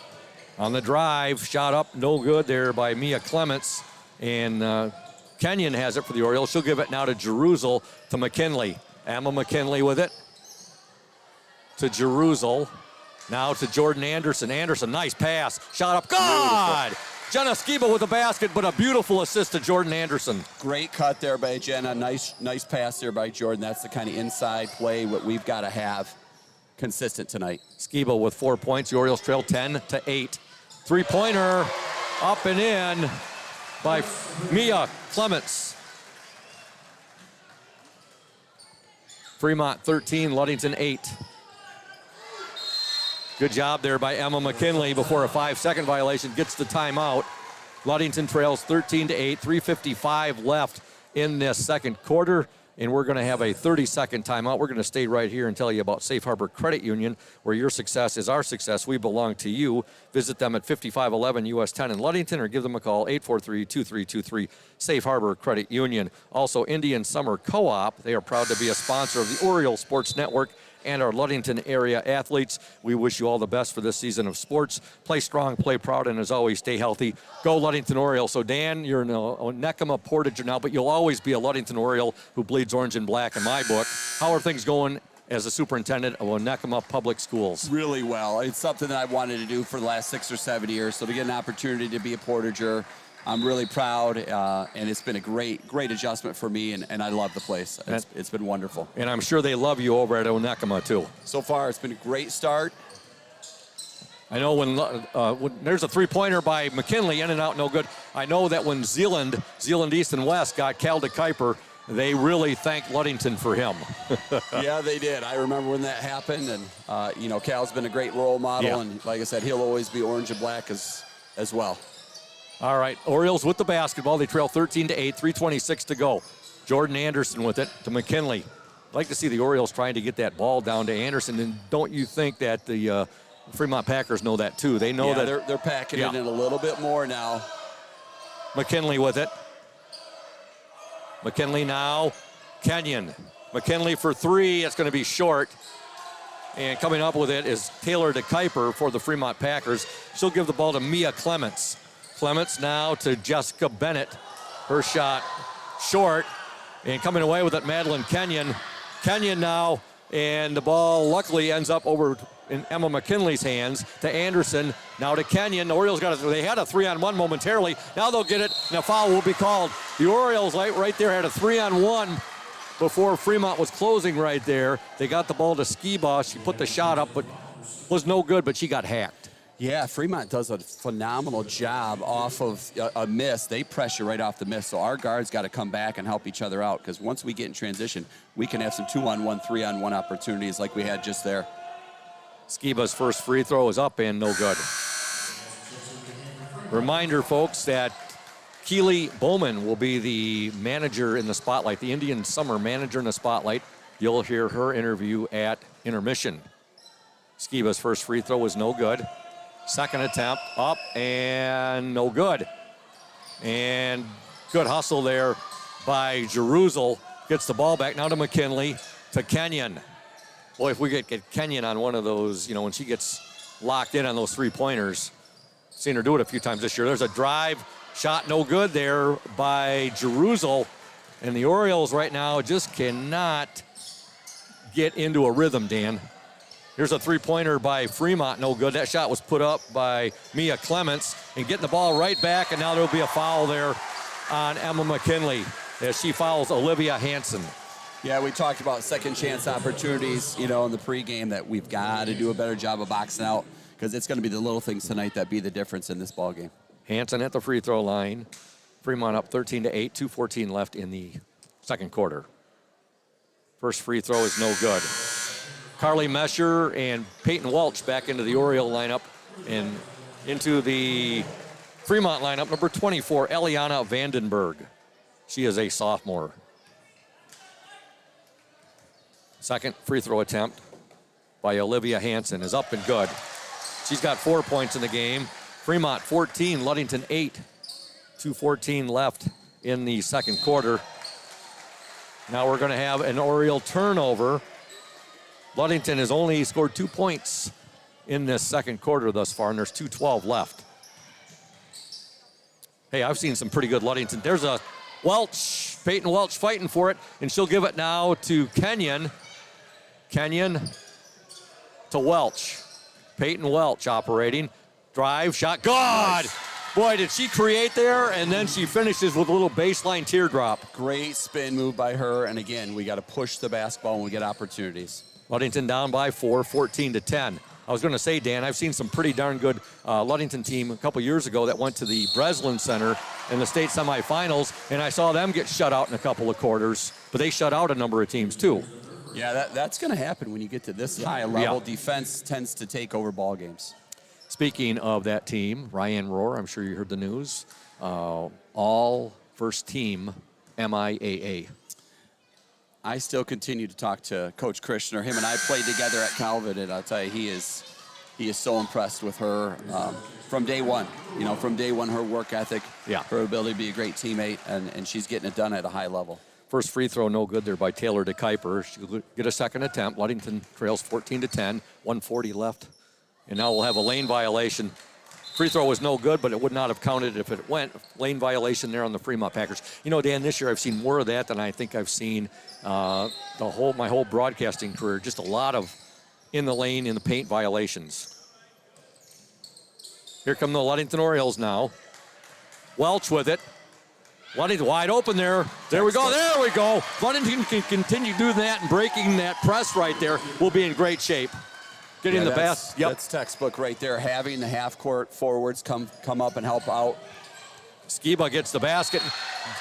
On the drive, shot up, no good there by Mia Clements. And Kenyon has it for the Orioles. She'll give it now to Jerusel, to McKinley. Emma McKinley with it. To Jerusel. Now to Jordan Anderson. Anderson, nice pass. Shot up, good! Jenna Skiba with the basket, but a beautiful assist to Jordan Anderson. Great cut there by Jenna. Nice pass there by Jordan. That's the kind of inside play what we've got to have consistent tonight. Skiba with 4 points. The Orioles trail 10-8. Three-pointer up and in by Mia Clements. Fremont 13, Ludington 8. Good job there by Emma McKinley before a 5-second violation gets the timeout. Ludington trails 13-8, 3:55 left in this second quarter. And we're going to have a 30-second timeout. We're going to stay right here and tell you about Safe Harbor Credit Union, where your success is our success. We belong to you. Visit them at 5511 US 10 in Ludington or give them a call, 843-2323, Safe Harbor Credit Union. Also, Indian Summer Co-op. They are proud to be a sponsor of the Orioles Sports Network and our Ludington area athletes. We wish you all the best for this season of sports. Play strong, play proud, and as always, stay healthy. Go Ludington Orioles. So, Dan, you're in Onekama Portage now, but you'll always be a Ludington Oriole who bleeds orange and black in my book. How are things going as the superintendent of Onekama Public Schools? Really well. It's something that I've wanted to do for the last 6 or 7 years. So to get an opportunity to be a Portager, I'm really proud, and it's been a great adjustment for me, and I love the place. It's been wonderful. And I'm sure they love you over at Onekama, too. So far, it's been a great start. I know when there's a three-pointer by McKinley, in and out, no good. I know that when Zeeland East and West got Cal de Kuiper, they really thanked Ludington for him. Yeah, they did. I remember when that happened, and Cal's been a great role model, and like I said, he'll always be orange and black as well. All right, Orioles with the basketball. They trail 13-8, 3:26 to go. Jordan Anderson with it to McKinley. I'd like to see the Orioles trying to get that ball down to Anderson, and don't you think that the Fremont Packers know that too? They know that they're packing it in a little bit more now. McKinley with it. McKinley now. Kenyon. McKinley for three. It's going to be short. And coming up with it is Taylor de Kuiper for the Fremont Packers. She'll give the ball to Mia Clements. Clements now to Jessica Bennett. Her shot short. And coming away with it, Madeline Kenyon. Kenyon now, and the ball luckily ends up over in Emma McKinley's hands to Anderson. Now to Kenyon. The Orioles they had a 3-on-1 momentarily. Now they'll get it, and a foul will be called. The Orioles right there had a 3-on-1 before Fremont was closing right there. They got the ball to Skiba. She put the shot up, but was no good, but she got hacked. Yeah, Fremont does a phenomenal job off of a miss. They pressure right off the miss, so our guards got to come back and help each other out, because once we get in transition, we can have some 2-on-1, 3-on-1 opportunities like we had just there. Skiba's first free throw is up and no good. Reminder, folks, that Keely Bowman will be the manager in the spotlight, the Indian Summer manager in the spotlight. You'll hear her interview at intermission. Skiba's first free throw was no good. Second attempt, up and no good. And good hustle there by Jerusel. Gets the ball back now to McKinley, to Kenyon. Boy, if we get Kenyon on one of those, when she gets locked in on those three-pointers, seen her do it a few times this year. There's a drive, shot no good there by Jerusel. And the Orioles right now just cannot get into a rhythm, Dan. Here's a three-pointer by Fremont, no good. That shot was put up by Mia Clements, and getting the ball right back, and now there'll be a foul there on Emma McKinley as she fouls Olivia Hansen. Yeah, we talked about second chance opportunities, in the pregame, that we've got to do a better job of boxing out, because it's going to be the little things tonight that be the difference in this ball game. Hansen at the free throw line. Fremont up 13-8, 2:14 left in the second quarter. First free throw is no good. Carly Mesher and Peyton Walsh back into the Oriole lineup, and into the Fremont lineup, number 24, Eliana Vandenberg. She is a sophomore. Second free throw attempt by Olivia Hansen is up and good. She's got 4 points in the game. Fremont 14, Ludington 8. 2:14 left in the second quarter. Now we're going to have an Oriole turnover. Ludington has only scored 2 points in this second quarter thus far, and there's 2:12 left. Hey, I've seen some pretty good Ludington. There's a Welch, Peyton Welch fighting for it, and she'll give it now to Kenyon. Kenyon to Welch. Peyton Welch operating. Drive, shot, good! Nice. Boy, did she create there, and then she finishes with a little baseline teardrop. Great spin move by her, and again, we got to push the basketball when we get opportunities. Ludington down by 4, 14-10. I was going to say, Dan, I've seen some pretty darn good Ludington team a couple years ago that went to the Breslin Center in the state semifinals, and I saw them get shut out in a couple of quarters, but they shut out a number of teams too. Yeah, that's going to happen when you get to this high level. Defense tends to take over ball games. Speaking of that team, Ryan Rohr, I'm sure you heard the news, all first team MIAA. I still continue to talk to Coach Kirshner. Him and I played together at Calvin, and I'll tell you, he is so impressed with her from day one. You know, from day one, her work ethic, her ability to be a great teammate, and she's getting it done at a high level. First free throw, no good there by Taylor DeKuyper. She'll get a second attempt. Ludington trails 14-10, 1:40 left. And now we'll have a lane violation. Free throw was no good, but it would not have counted if it went. Lane violation there on the Fremont Packers. You know, Dan, this year I've seen more of that than I think I've seen my whole broadcasting career. Just a lot of in the lane, in the paint violations. Here come the Ludington Orioles now. Welch with it. Ludington wide open there. There we go. There we go. Ludington can continue doing that and breaking that press right there. We'll be in great shape. Getting the best. That's textbook right there. Having the half-court forwards come up and help out. Skiba gets the basket.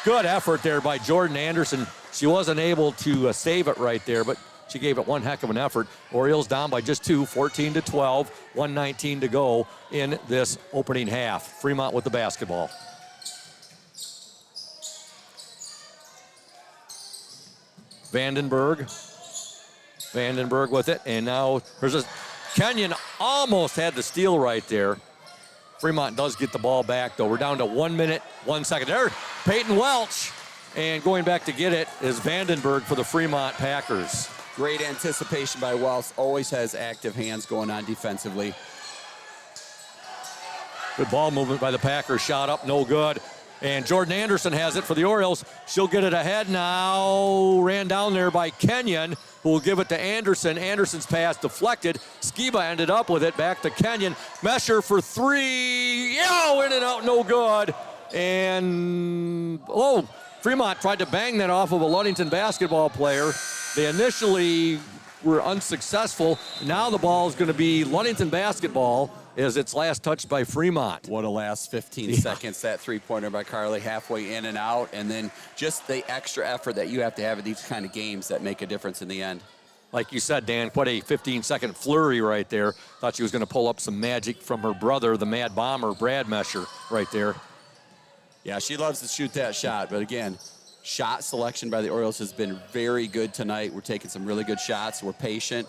Good effort there by Jordan Anderson. She wasn't able to save it right there, but she gave it one heck of an effort. Orioles down by just 2, 14-12, 1:19 to go in this opening half. Fremont with the basketball. Vandenberg with it, and now there's a Kenyon almost had the steal right there. Fremont does get the ball back, though. We're down to 1 minute, 1 second. There, Peyton Welch, and going back to get it is Vandenberg for the Fremont Packers. Great anticipation by Welch. Always has active hands going on defensively. Good ball movement by the Packers. Shot up, no good. And Jordan Anderson has it for the Orioles. She'll get it ahead now. Ran down there by Kenyon, who will give it to Anderson. Anderson's pass deflected. Skiba ended up with it. Back to Kenyon. Mesher for three. In and out, no good. And, Fremont tried to bang that off of a Ludington basketball player. They initially were unsuccessful. Now the ball is going to be Ludington basketball as it's last touched by Fremont. What a last 15 seconds, that three-pointer by Carly, halfway in and out, and then just the extra effort that you have to have in these kind of games that make a difference in the end. Like you said, Dan, quite a 15-second flurry right there. Thought she was going to pull up some magic from her brother, the Mad Bomber, Brad Mesher, right there. Yeah, she loves to shoot that shot, but again, shot selection by the Orioles has been very good tonight. We're taking some really good shots. We're patient.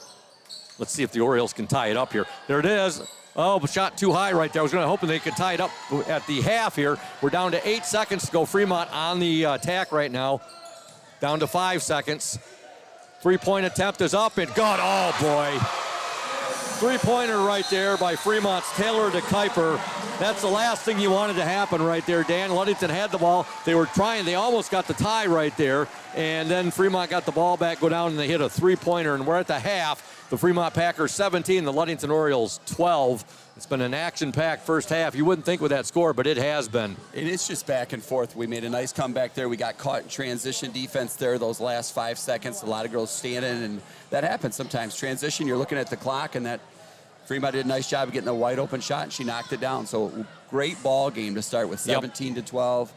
Let's see if the Orioles can tie it up here. There it is. Oh, but shot too high right there. I was hoping they could tie it up at the half here. We're down to 8 seconds to go. Fremont on the attack right now. Down to 5 seconds. Three-point attempt is up and good. Oh, boy. Three-pointer right there by Fremont's Taylor DeKuyper. That's the last thing you wanted to happen right there, Dan. Ludington had the ball. They were trying. They almost got the tie right there. And then Fremont got the ball back, go down, and they hit a three-pointer. And we're at the half. The Fremont Packers 17, the Ludington Orioles 12. It's been an action-packed first half. You wouldn't think with that score, but it has been. It is just back and forth. We made a nice comeback there. We got caught in transition defense there those last 5 seconds. A lot of girls standing, and that happens sometimes. Transition, you're looking at the clock, and that Fremont did a nice job of getting a wide-open shot, and she knocked it down. So great ball game to start with, 17-12.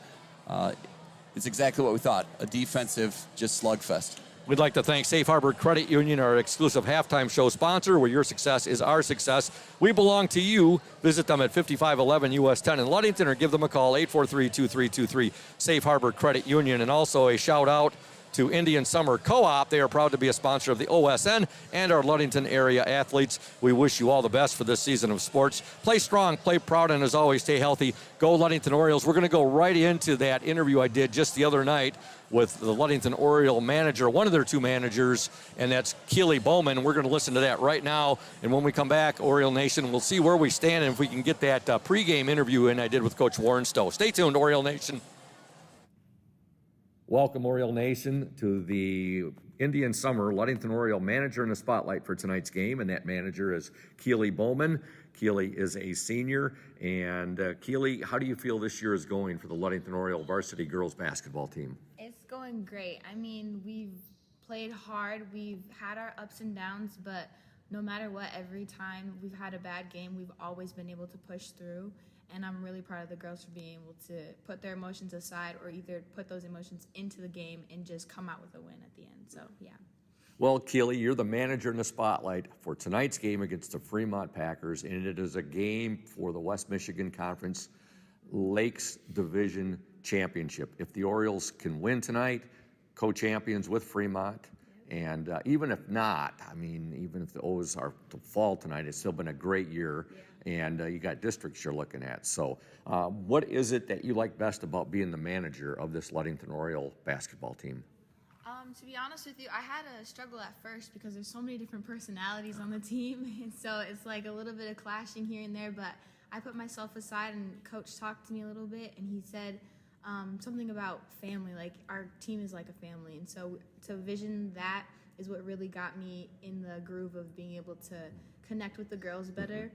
It's exactly what we thought, a defensive just slugfest. We'd like to thank Safe Harbor Credit Union, our exclusive halftime show sponsor, where your success is our success. We belong to you. Visit them at 5511 US 10 in Ludington or give them a call, 843-2323, Safe Harbor Credit Union. And also a shout out to Indian Summer Co-op. They are proud to be a sponsor of the OSN and our Ludington area athletes. We wish you all the best for this season of sports. Play strong, play proud, and as always, stay healthy. Go Ludington Orioles. We're going to go right into that interview I did just the other night with the Ludington Oriole manager, one of their two managers, and that's Keely Bowman. We're going to listen to that right now. And when we come back, Oriole Nation, we'll see where we stand and if we can get that pregame interview in I did with Coach Warren Stowe. Stay tuned, Oriole Nation. Welcome, Oriole Nation, to the Indian Summer Ludington Oriole manager in the spotlight for tonight's game, and that manager is Keely Bowman. Keely is a senior, and Keely, how do you feel this year is going for the Ludington Oriole varsity girls basketball team? It's going great. I mean, we've played hard. We've had our ups and downs, but no matter what, every time we've had a bad game, we've always been able to push through. And I'm really proud of the girls for being able to put their emotions aside or either put those emotions into the game and just come out with a win at the end. So, yeah. Well, Keely, you're the manager in the spotlight for tonight's game against the Fremont Packers, and it is a game for the West Michigan Conference Lakes Division Championship. If the Orioles can win tonight, co-champions with Fremont, and even if not, I mean, even if the O's are to fall tonight, it's still been a great year, and you got districts you're looking at. So what is it that you like best about being the manager of this Ludington Oriole basketball team? To be honest with you, I had a struggle at first because there's so many different personalities on the team, and so it's like a little bit of clashing here and there, but I put myself aside and Coach talked to me a little bit, and he said something about family, like our team is like a family, and so to vision that is what really got me in the groove of being able to connect with the girls better.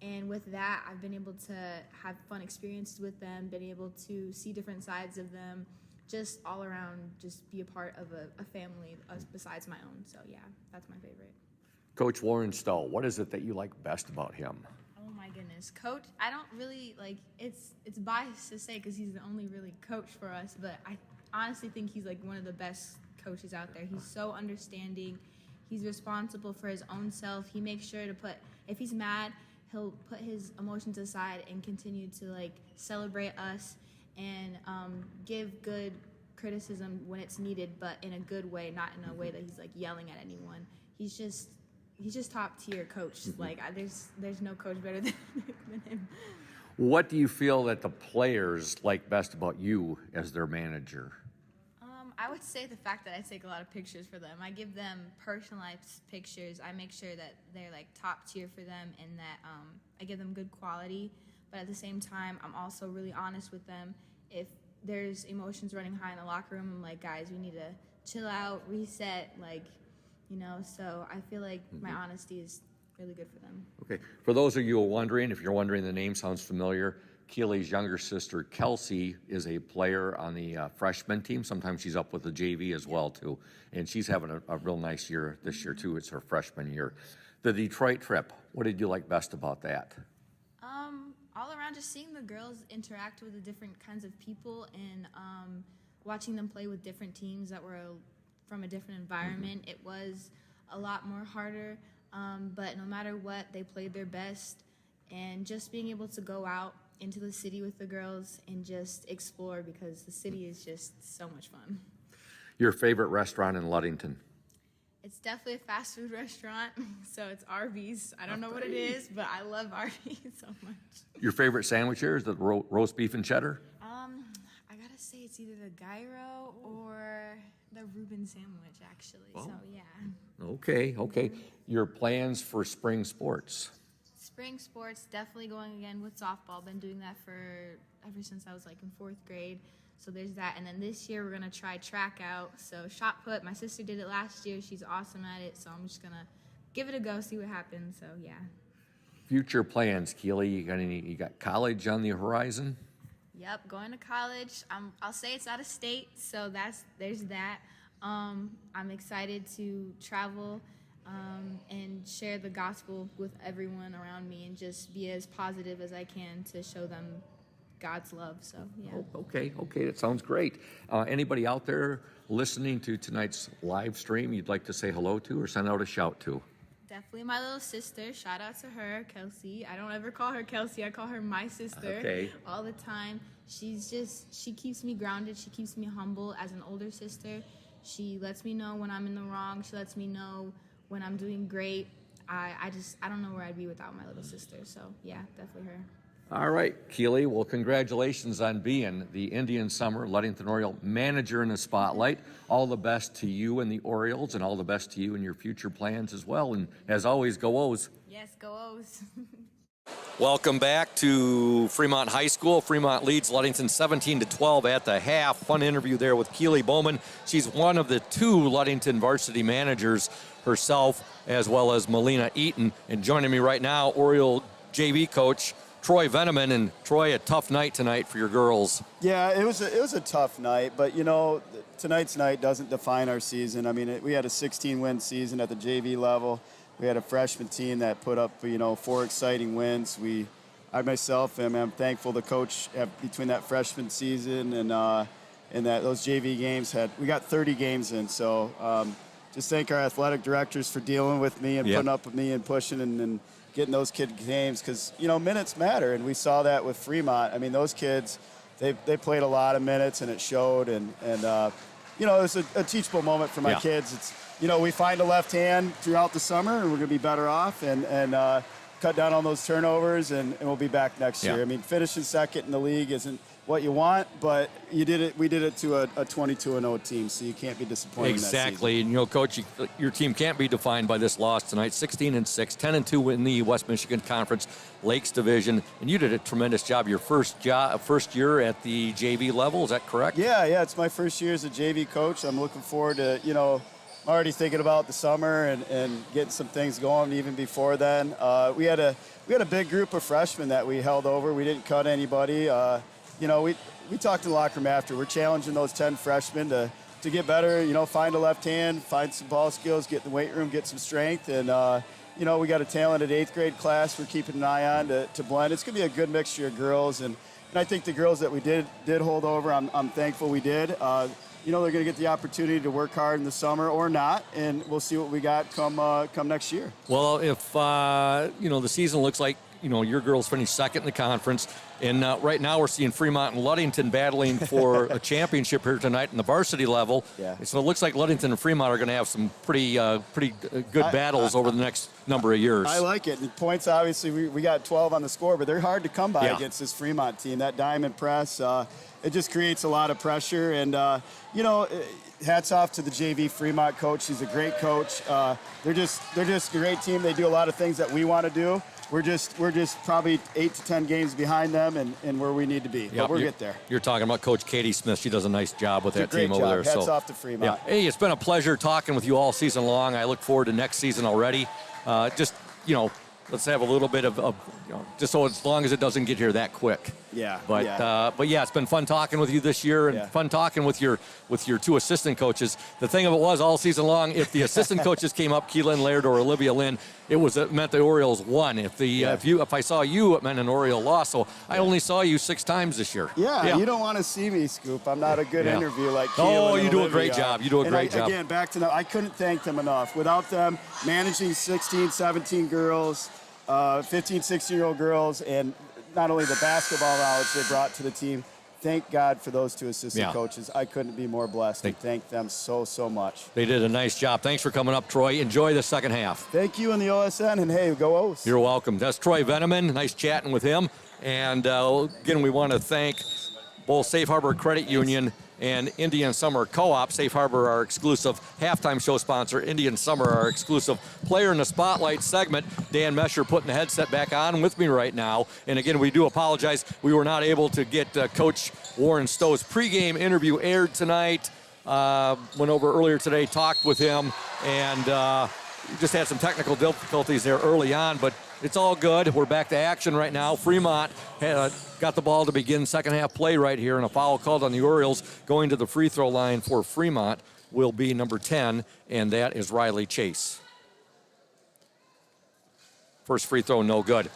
And with that, I've been able to have fun experiences with them, been able to see different sides of them, just all around, just be a part of a family besides my own. So yeah, that's my favorite. Coach Warren Stowe, what is it that you like best about him? Oh my goodness, Coach, I don't really like, it's biased to say because he's the only really coach for us, but I honestly think he's like one of the best coaches out there. He's so understanding. He's responsible for his own self. He makes sure to put, if he's mad, he'll put his emotions aside and continue to like celebrate us and give good criticism when it's needed, but in a good way, not in a way that he's like yelling at anyone. He's just top tier coach. Like there's no coach better than him. What do you feel that the players like best about you as their manager? I would say the fact that I take a lot of pictures for them. I give them personalized pictures. I make sure that they're like top tier for them and that I give them good quality. But at the same time, I'm also really honest with them. If there's emotions running high in the locker room, I'm like, guys, we need to chill out, reset, like, you know. So I feel like my honesty is really good for them. Okay. For those of you who are wondering, if you're wondering, the name sounds familiar. Keely's younger sister, Kelsey, is a player on the freshman team. Sometimes she's up with the JV as well, too. And she's having a real nice year this year, too. It's her freshman year. The Detroit trip, what did you like best about that? All around, just seeing the girls interact with the different kinds of people and watching them play with different teams that were from a different environment. It was a lot more harder, but no matter what, they played their best. And just being able to go out into the city with the girls and just explore because the city is just so much fun. Your favorite restaurant in Ludington? It's definitely a fast food restaurant, so it's Arby's. I don't know what it is, but I love Arby's so much. Your favorite sandwich here is the roast beef and cheddar? I gotta say it's either the gyro or the Reuben sandwich, actually. Oh. So yeah. Okay. Your plans for spring sports? Spring sports, definitely going again with softball. Been doing that ever since I was like in 4th grade. So there's that. And then this year we're going to try track out. So shot put, my sister did it last year. She's awesome at it. So I'm just going to give it a go, see what happens. So yeah. Future plans, Keely, you got college on the horizon? Yep, going to college. I'll say it's out of state, so there's that. I'm excited to travel and share the gospel with everyone around me and just be as positive as I can to show them God's love. So yeah. Okay, that sounds great. Anybody out there listening to tonight's live stream you'd like to say hello to or send out a shout to? Definitely my little sister. Shout out to her, Kelsey. I don't ever call her Kelsey. I call her my sister all the time. She keeps me grounded. She keeps me humble as an older sister. She lets me know when I'm in the wrong. She lets me know when I'm doing great. I don't know where I'd be without my little sister. So, yeah, definitely her. All right, Keely. Well, congratulations on being the Indian Summer Ludington Oriole manager in the spotlight. All the best to you and the Orioles, and all the best to you and your future plans as well. And as always, go O's. Yes, go O's. Welcome back to Fremont High School. Fremont leads Ludington 17-12 at the half. Fun interview there with Keely Bowman. She's one of the 2 Ludington varsity managers herself, as well as Melina Eaton. And joining me right now, Oriole JV coach Troy Veneman. And Troy, a tough night tonight for your girls. Yeah, it was a tough night, but tonight's night doesn't define our season. I mean, we had a 16-win season at the JV level. We had a freshman team that put up 4 exciting wins. I myself am thankful the coach between that freshman season and those JV games we got 30 games in. So just thank our athletic directors for dealing with me and putting up with me and pushing and getting those kid games, because minutes matter, and we saw that with Fremont. I mean, those kids, they played a lot of minutes, and it showed, and it was a teachable moment for my kids. It's we find a left hand throughout the summer, and we're going to be better off, and cut down on those turnovers, and we'll be back next year. I mean, finishing second in the league isn't what you want, but we did it to a 22-0 team, so you can't be disappointed. Exactly. And Coach, your team can't be defined by this loss tonight. 16-6, 10-2 in the West Michigan Conference Lakes Division, and you did a tremendous job. Your first year at the JV level, is that correct? Yeah. It's my first year as a JV coach. I'm looking forward to already thinking about the summer and getting some things going even before then. We had a big group of freshmen that we held over. We didn't cut anybody. We talked in the locker room after. We're challenging those 10 freshmen to get better, find a left hand, find some ball skills, get in the weight room, get some strength. And, we got a talented 8th grade class we're keeping an eye on to blend. It's going to be a good mixture of girls. And I think the girls that we did hold over, I'm thankful we did. They're going to get the opportunity to work hard in the summer or not, and we'll see what we got come next year. Well, if, the season looks like, your girls finished second in the conference, and right now we're seeing Fremont and Ludington battling for a championship here tonight in the varsity level. Yeah. So it looks like Ludington and Fremont are going to have some pretty good battles over the next number of years. I like it. And points, obviously, we got 12 on the score, but they're hard to come by against this Fremont team. That diamond press, it just creates a lot of pressure. And, hats off to the JV Fremont coach. He's a great coach. They're just a great team. They do a lot of things that we want to do. We're just probably 8 to 10 games behind them and where we need to be. Yep, but we'll get there. You're talking about Coach Katie Smith. She does a nice job with that team over there. Hats off to Fremont. Yeah. Hey, it's been a pleasure talking with you all season long. I look forward to next season already. Let's have a little bit of just so as long as it doesn't get here that quick. Yeah. But it's been fun talking with you this year and fun talking with your 2 assistant coaches. The thing of it was all season long, if the assistant coaches came up, Keelan Laird or Olivia Lynn, it meant the Orioles won. If I saw you, it meant an Oriole loss. So I only saw you 6 times this year. Yeah. You don't want to see me, Scoop. I'm not a good interview like Keelan. Oh, you do a great job. You do a great job. Again, back to them. I couldn't thank them enough. Without them managing 16, 17 girls, 15, 16-year-old girls, and not only the basketball knowledge they brought to the team, thank God for those 2 assistant coaches. I couldn't be more blessed, and thank them so much. They did a nice job. Thanks for coming up, Troy. Enjoy the second half. Thank you and the OSN, and hey, go O's. You're welcome. That's Troy Veneman. Nice chatting with him. And again, we want to thank both Safe Harbor Credit Union and Indian Summer Co-op. Safe Harbor, our exclusive halftime show sponsor. Indian Summer, our exclusive player in the spotlight segment. Dan Mesher putting the headset back on with me right now. And again, we do apologize. We were not able to get Coach Warren Stowe's pregame interview aired tonight. Went over earlier today, talked with him, and just had some technical difficulties there early on, but it's all good. We're back to action right now. Fremont got the ball to begin second half play right here, and a foul called on the Orioles. Going to the free throw line for Fremont will be number 10, and that is Riley Chase. First free throw, no good.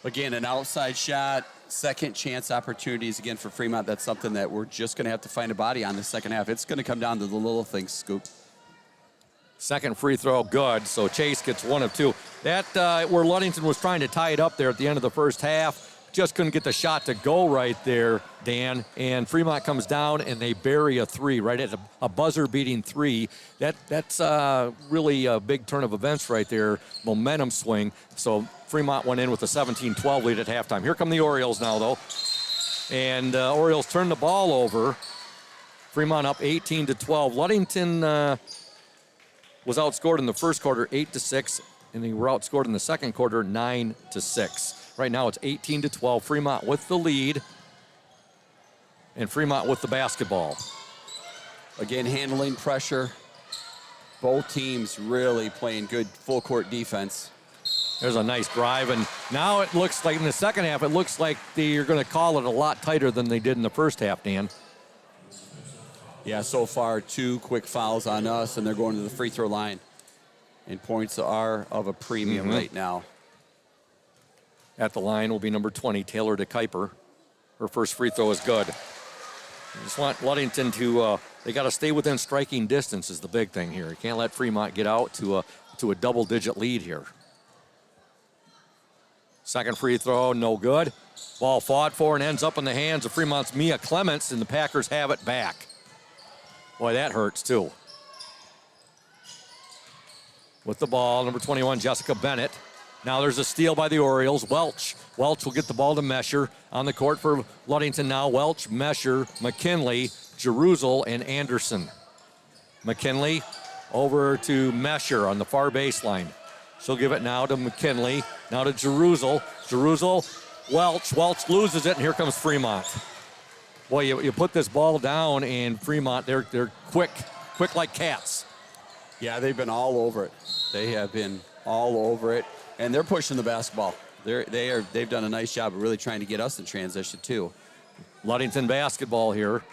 Again, an outside shot, second chance opportunities again for Fremont. That's something that we're just going to have to find a body on the second half. It's going to come down to the little things, Scoop. Second free throw, good. So Chase gets 1 of 2. That where Ludington was trying to tie it up there at the end of the first half. just couldn't get the shot to go right there, Dan. And Fremont comes down and they bury a three right at a buzzer-beating three. That's really a big turn of events right there, momentum swing. So Fremont went in with a 17-12 lead at halftime. Here come the Orioles now, though. And Orioles turn the ball over. Fremont up 18-12. Ludington was outscored in the first quarter 8-6, and they were outscored in the second quarter 9-6. Right now it's 18-12. Fremont with the lead, and Fremont with the basketball. Again, handling pressure. Both teams really playing good full court defense. There's a nice drive, and now it looks like in the second half, it looks like you're going to call it a lot tighter than they did in the first half, Dan. Yeah, so far 2 quick fouls on us, and they're going to the free throw line. And points are of a premium right now. At the line will be number 20, Taylor DeKuyper. Her first free throw is good. You just want Ludington to, they got to stay within striking distance is the big thing here. You can't let Fremont get out to a double-digit lead here. Second free throw, no good. Ball fought for and ends up in the hands of Fremont's Mia Clements, and the Packers have it back. Boy, that hurts too. With the ball, number 21, Jessica Bennett. Now there's a steal by the Orioles. Welch will get the ball to Mesher. On the court for Ludington now. Welch, Mesher, McKinley, Jeruzel, and Anderson. McKinley over to Mesher on the far baseline. She'll give it now to McKinley. Now to Jeruzel. Welch loses it, and here comes Fremont. Boy, you put this ball down, and Fremont, they're quick like cats. Yeah, they've been all over it. They have been all over it, and they're pushing the basketball. They've done a nice job of really trying to get us in transition too. Ludington basketball here.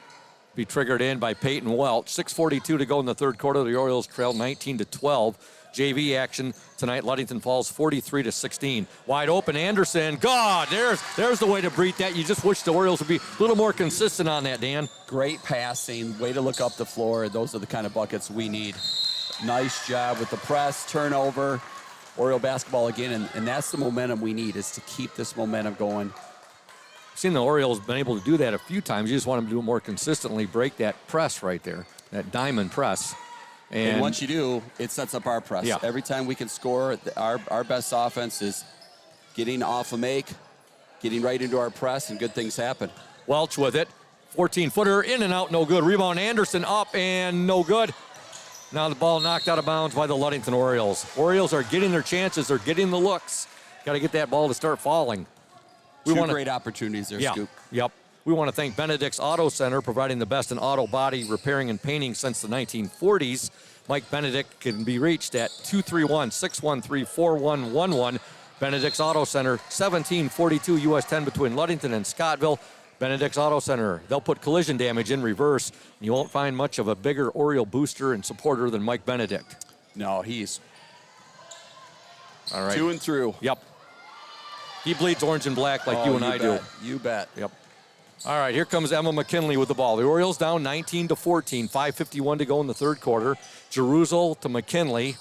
Be triggered in by Peyton Welch. 6:42 to go in the third quarter. The Orioles trail 19-12. JV action tonight. Ludington falls 43-16. Wide open, Anderson. God, there's the way to beat that. You just wish the Orioles would be a little more consistent on that, Dan. Great passing. Way to look up the floor. Those are the kind of buckets we need. Nice job with the press, turnover. Oriole basketball again, and that's the momentum we need, is to keep this momentum going. I've seen the Orioles been able to do that a few times. You just want them to do it more consistently, break that press right there, that diamond press. And once you do, it sets up our press. Yeah. Every time we can score, our best offense is getting off a make, getting right into our press, and good things happen. Welch with it. 14-footer, in and out, no good. Rebound, Anderson up and no good. Now the ball knocked out of bounds by the Ludington Orioles. Orioles are getting their chances. They're getting the looks. Got to get that ball to start falling. Two great opportunities there, yeah, Scoop. Yep. We want to thank Benedict's Auto Center, providing the best in auto body repairing and painting since the 1940s. Mike Benedict can be reached at 231-613-4111. Benedict's Auto Center, 1742 US 10 between Ludington and Scottville. Benedict's Auto Center, they'll put collision damage in reverse. You won't find much of a bigger Oriole booster and supporter than Mike Benedict. No, he's all right. To and through. Yep. He bleeds orange and black like you and I do. You bet. Yep. All right, here comes Emma McKinley with the ball. The Orioles down 19-14, 5:51 to go in the third quarter. Jeruzel to McKinley.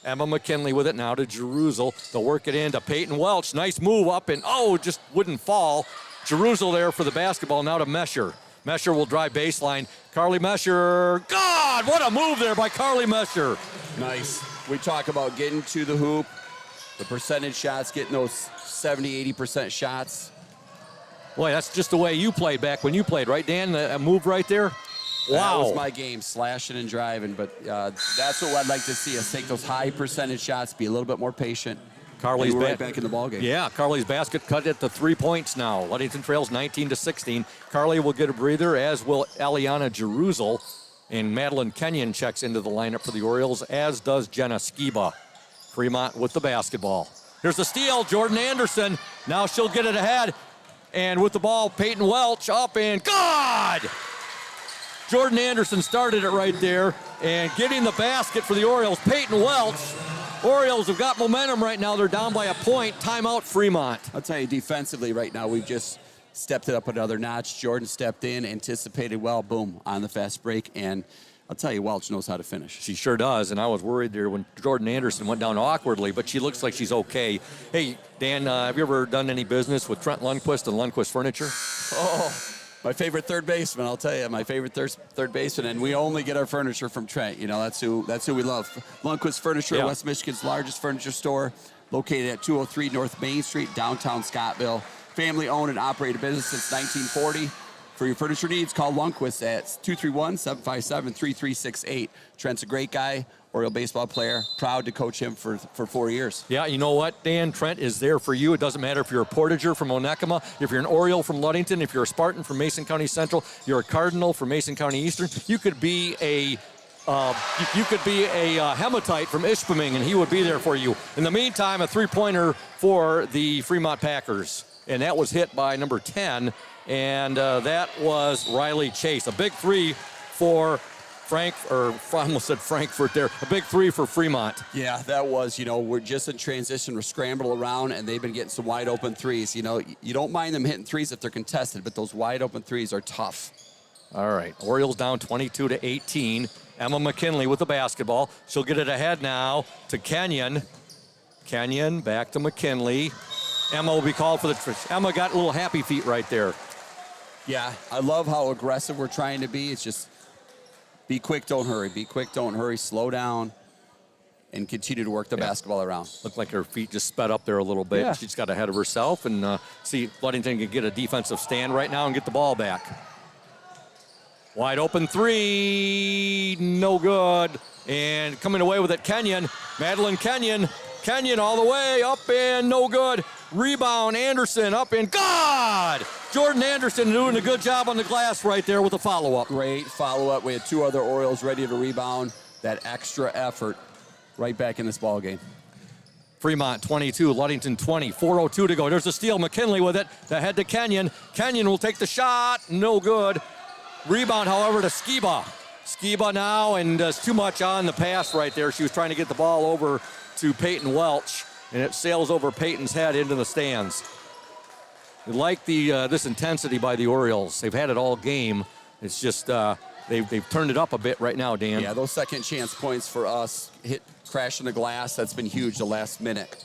Emma McKinley with it now to Jeruzel. They'll work it in to Peyton Welch. Nice move up and, just wouldn't fall. Jeruzel there for the basketball, now to Mesher. Mesher will drive baseline. Carly Mesher, God, what a move there by Carly Mesher. Nice. We talk about getting to the hoop, the percentage shots, getting those 70-80% shots. Boy, that's just the way you played back when you played, right, Dan? A move right there? Wow. That was my game, slashing and driving, but that's what I'd like to see us take those high percentage shots, be a little bit more patient. Carly's right back in the ballgame. Yeah, Carly's basket cut it to 3 points now. Ludington trails 19-16. Carly will get a breather, as will Aliana Jeruzel. And Madeline Kenyon checks into the lineup for the Orioles, as does Jenna Skiba. Fremont with the basketball. Here's the steal, Jordan Anderson. Now she'll get it ahead. And with the ball, Peyton Welch up and God! Jordan Anderson started it right there. And getting the basket for the Orioles, Peyton Welch. Orioles have got momentum right now. They're down by a point. Timeout, Fremont. I'll tell you, defensively right now, we've just stepped it up another notch. Jordan stepped in, anticipated well, boom, on the fast break. And I'll tell you, Welch knows how to finish. She sure does, and I was worried there when Jordan Anderson went down awkwardly, but she looks like she's okay. Hey, Dan, have you ever done any business with Trent Lundquist and Lundquist Furniture? Oh, my favorite third baseman, I'll tell you, my favorite third baseman, and we only get our furniture from Trent. You know, that's who we love. Lundquist Furniture, Yeah. West Michigan's largest furniture store, located at 203 North Main Street, downtown Scottville. Family-owned and operated business since 1940. For your furniture needs, call Lundquist at 231-757-3368. Trent's a great guy, Oriole baseball player. Proud to coach him for 4 years. Yeah, you know what, Dan? Trent is there for you. It doesn't matter if you're a Portager from Onekama, if you're an Oriole from Ludington, if you're a Spartan from Mason County Central, you're a Cardinal from Mason County Eastern. You could be a Hematite from Ishpeming, and he would be there for you. In the meantime, a three-pointer for the Fremont Packers, and that was hit by number 10, and that was Riley Chase. A big three for I almost said Frankfurt there. A big three for Fremont. Yeah, that was, we're just in transition. We're scrambled around, and they've been getting some wide open threes. You don't mind them hitting threes if they're contested, but those wide open threes are tough. All right, Orioles down 22-18. Emma McKinley with the basketball. She'll get it ahead now to Kenyon. Kenyon back to McKinley. Emma will be called for the Emma got a little happy feet right there. Yeah, I love how aggressive we're trying to be. It's just be quick, don't hurry. Be quick, don't hurry. Slow down and continue to work the basketball around. Looked like her feet just sped up there a little bit. Yeah. She's got ahead of herself, and see Ludington can get a defensive stand right now and get the ball back. Wide open three, no good. And coming away with it, Kenyon. Madeline Kenyon. Kenyon all the way up and no good. Rebound, Anderson up and God! Jordan Anderson doing a good job on the glass right there with a follow-up. Great follow-up. We had two other Orioles ready to rebound. That extra effort right back in this ball game. Fremont 22, Ludington 20, 4:02 to go. There's a steal, McKinley with it. The head to Kenyon. Kenyon will take the shot, no good. Rebound, however, to Skiba. Skiba now, and does too much on the pass right there. She was trying to get the ball over to Peyton Welch, and it sails over Peyton's head into the stands. You like this intensity by the Orioles. They've had it all game. It's just they've turned it up a bit right now, Dan. Yeah, those second chance points for us, crashing the glass, that's been huge the last minute.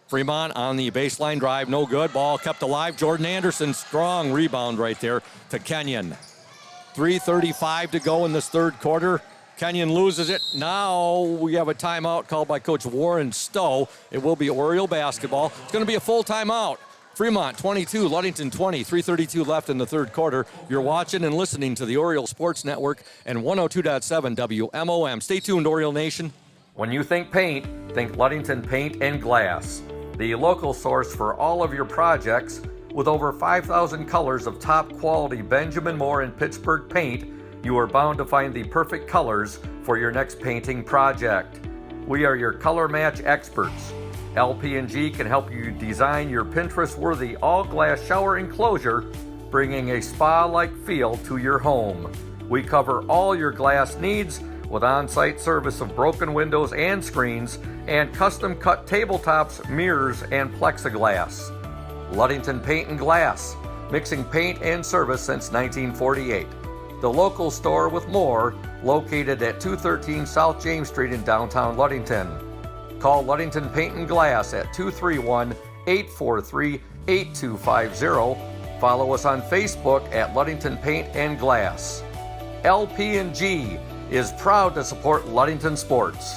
Fremont on the baseline drive, no good. Ball kept alive. Jordan Anderson, strong rebound right there to Kenyon. 3:35 to go in this third quarter. Kenyon loses it. Now we have a timeout called by Coach Warren Stowe. It will be Oriole basketball. It's going to be a full timeout. Fremont 22, Ludington 20, 3:32 left in the third quarter. You're watching and listening to the Oriole Sports Network and 102.7 WMOM. Stay tuned, Oriole Nation. When you think paint, think Ludington Paint and Glass, the local source for all of your projects. With over 5,000 colors of top quality Benjamin Moore and Pittsburgh paint, you are bound to find the perfect colors for your next painting project. We are your color match experts. LP&G can help you design your Pinterest-worthy all-glass shower enclosure, bringing a spa-like feel to your home. We cover all your glass needs with on-site service of broken windows and screens and custom-cut tabletops, mirrors, and plexiglass. Ludington Paint and Glass, mixing paint and service since 1948. The local store with more, located at 213 South James Street in downtown Ludington. Call Ludington Paint and Glass at 231-843-8250. Follow us on Facebook at Ludington Paint and Glass. LP&G is proud to support Ludington sports.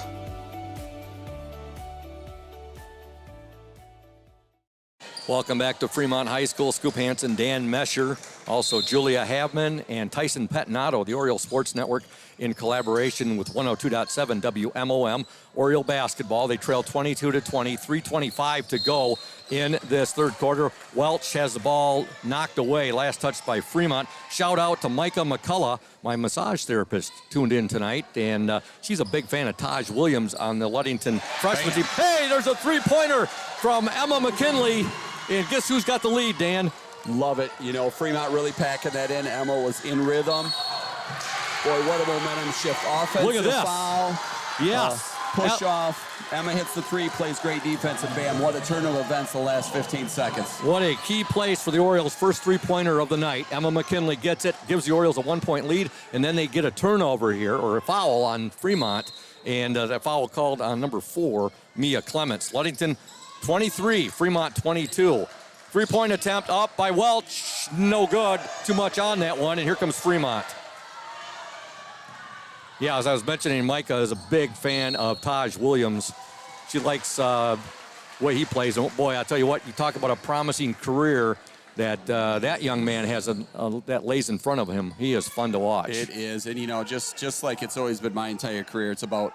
Welcome back to Fremont High School. Scoop Hansen, Dan Mesher, also Julia Havman and Tyson Petinato, the Oriole Sports Network, in collaboration with 102.7 WMOM. Oriole basketball, they trail 22-20, 3:25 to go in this third quarter. Welch has the ball knocked away, last touch by Fremont. Shout out to Micah McCullough, my massage therapist, tuned in tonight, and she's a big fan of Taj Williams on the Ludington freshman team. Hey, there's a three-pointer from Emma McKinley. And guess who's got the lead, Dan? Love it. Fremont really packing that in. Emma was in rhythm. Boy, what a momentum shift. Offensive Look at this. foul. Yes. push off. Emma hits the three, plays great defense, and bam, what a turn of events the last 15 seconds. What a key place for the Orioles' first three-pointer of the night. Emma McKinley gets it, gives the Orioles a 1-point lead, and then they get a turnover here, or a foul on Fremont, and that foul called on number 4, Mia Clements. Ludington 23, Fremont 22. Three-point attempt up by Welch, no good. Too much on that one, and here comes Fremont. Yeah, as I was mentioning, Micah is a big fan of Taj Williams. She likes the way he plays. And boy, I tell you what, you talk about a promising career that that young man has that lays in front of him. He is fun to watch. It is, and just like it's always been my entire career, it's about,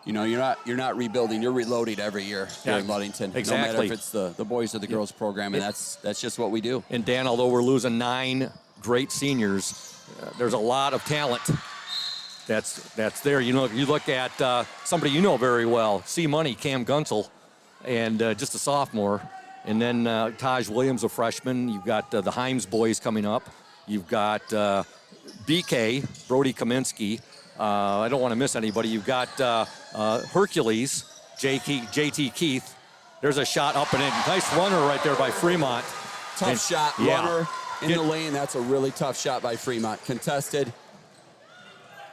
you're not rebuilding, you're reloading every year here in Ludington. Exactly. No matter if it's the boys or the girls program, and that's just what we do. And Dan, although we're losing 9 great seniors, there's a lot of talent that's there. You look at somebody you know very well, C Money, Cam Gunsel, and just a sophomore. And then Taj Williams, a freshman. You've got the Himes boys coming up. You've got BK, Brody Kaminsky. I don't want to miss anybody. You've got Hercules, JT Keith. There's a shot up and in. Nice runner right there by Fremont. Tough shot, runner in the lane. That's a really tough shot by Fremont. Contested.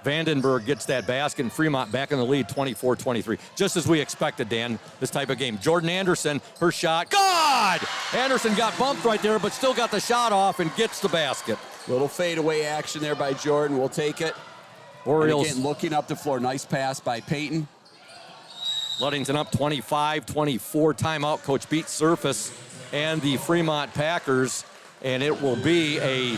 Vandenberg gets that basket, and Fremont back in the lead, 24-23. Just as we expected, Dan, this type of game. Jordan Anderson, her shot. God! Anderson got bumped right there, but still got the shot off and gets the basket. Little fadeaway action there by Jordan. We'll take it. Orioles. And again, looking up the floor. Nice pass by Peyton. Ludington up 25-24. Timeout. Coach Beat Surface and the Fremont Packers. And it will be a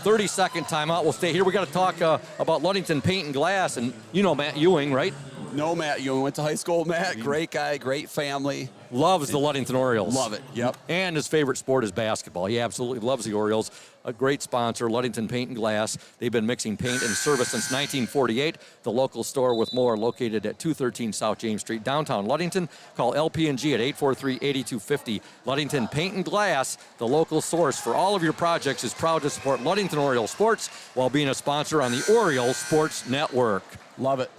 30-second timeout. We'll stay here. We got to talk about Ludington Paint and Glass, and you know Matt Ewing, right? No, Matt Ewing went to high school. Matt, great guy, great family. Loves the Ludington Orioles. Love it. Yep. And his favorite sport is basketball. He absolutely loves the Orioles. A great sponsor, Ludington Paint and Glass. They've been mixing paint and service since 1948. The local store with more located at 213 South James Street, downtown Ludington. Call LP&G at 843-8250. Ludington Paint and Glass, the local source for all of your projects, is proud to support Ludington Orioles sports while being a sponsor on the Orioles Sports Network. Love it.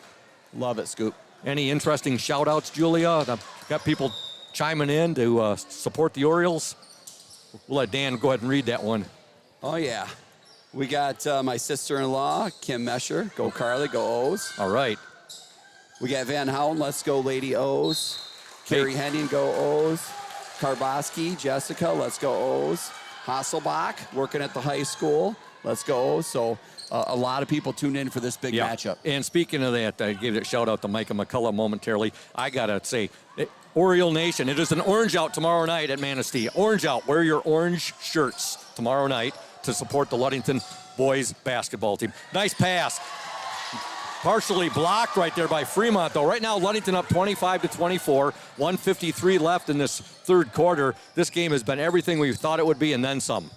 Love it, Scoop. Any interesting shout-outs, Julia? Got people chiming in to support the Orioles? We'll let Dan go ahead and read that one. Oh, yeah. We got my sister-in-law, Kim Mesher. Go Carly, go O's. All right. We got Van Houten, let's go Lady O's. Carrie Henning, go O's. Karboski, Jessica, let's go O's. Hasselbach, working at the high school, let's go O's. So a lot of people tuned in for this big matchup. And speaking of that, I gave a shout-out to Micah McCullough momentarily. I got to say, Oriole Nation, it is an orange out tomorrow night at Manistee. Orange out. Wear your orange shirts tomorrow night to support the Ludington boys basketball team. Nice pass. Partially blocked right there by Fremont, though. Right now, Ludington up 25-24. 1:53 left in this third quarter. This game has been everything we thought it would be and then some.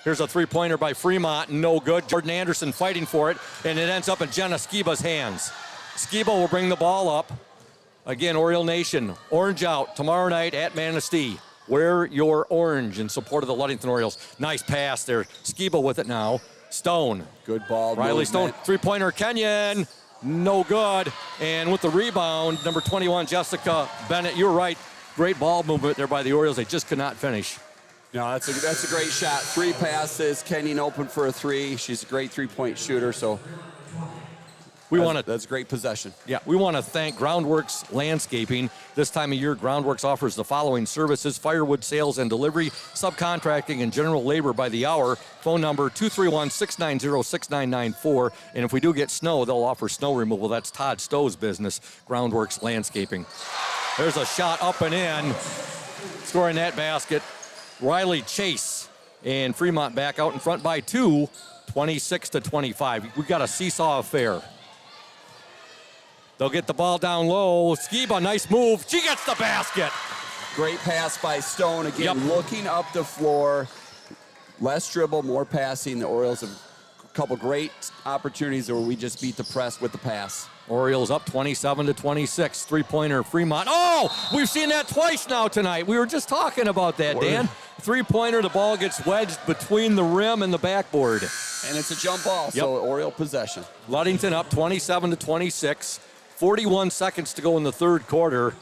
Here's a three-pointer by Fremont, no good. Jordan Anderson fighting for it, and it ends up in Jenna Skiba's hands. Skiba will bring the ball up. Again, Oriole Nation, orange out tomorrow night at Manistee. Wear your orange in support of the Ludington Orioles. Nice pass there. Skiba with it now. Stone. Good ball. Riley Stone, three-pointer, Kenyon. No good. And with the rebound, number 21, Jessica Bennett. You're right. Great ball movement there by the Orioles. They just could not finish. No, that's a great shot. 3 passes. Kenyon open for a 3. She's a great three-point shooter, so that's a great possession. Yeah, we want to thank Groundworks Landscaping. This time of year, Groundworks offers the following services: firewood sales and delivery, subcontracting, and general labor by the hour. Phone number 231-690-6994. And if we do get snow, they'll offer snow removal. That's Todd Stowe's business, Groundworks Landscaping. There's a shot up and in. Scoring that basket, Riley Chase. And Fremont back out in front by 2, 26-25. We got a seesaw affair. They'll get the ball down low. Skiba, nice move. She gets the basket. Great pass by Stone. Again, looking up the floor. Less dribble, more passing. The Orioles have a couple great opportunities where we just beat the press with the pass. Orioles up 27-26. Three-pointer, Fremont. Oh, we've seen that twice now tonight. We were just talking about that, Dan. Three-pointer, the ball gets wedged between the rim and the backboard. And it's a jump ball, so Oriole possession. Ludington up 27-26. 41 seconds to go in the third quarter.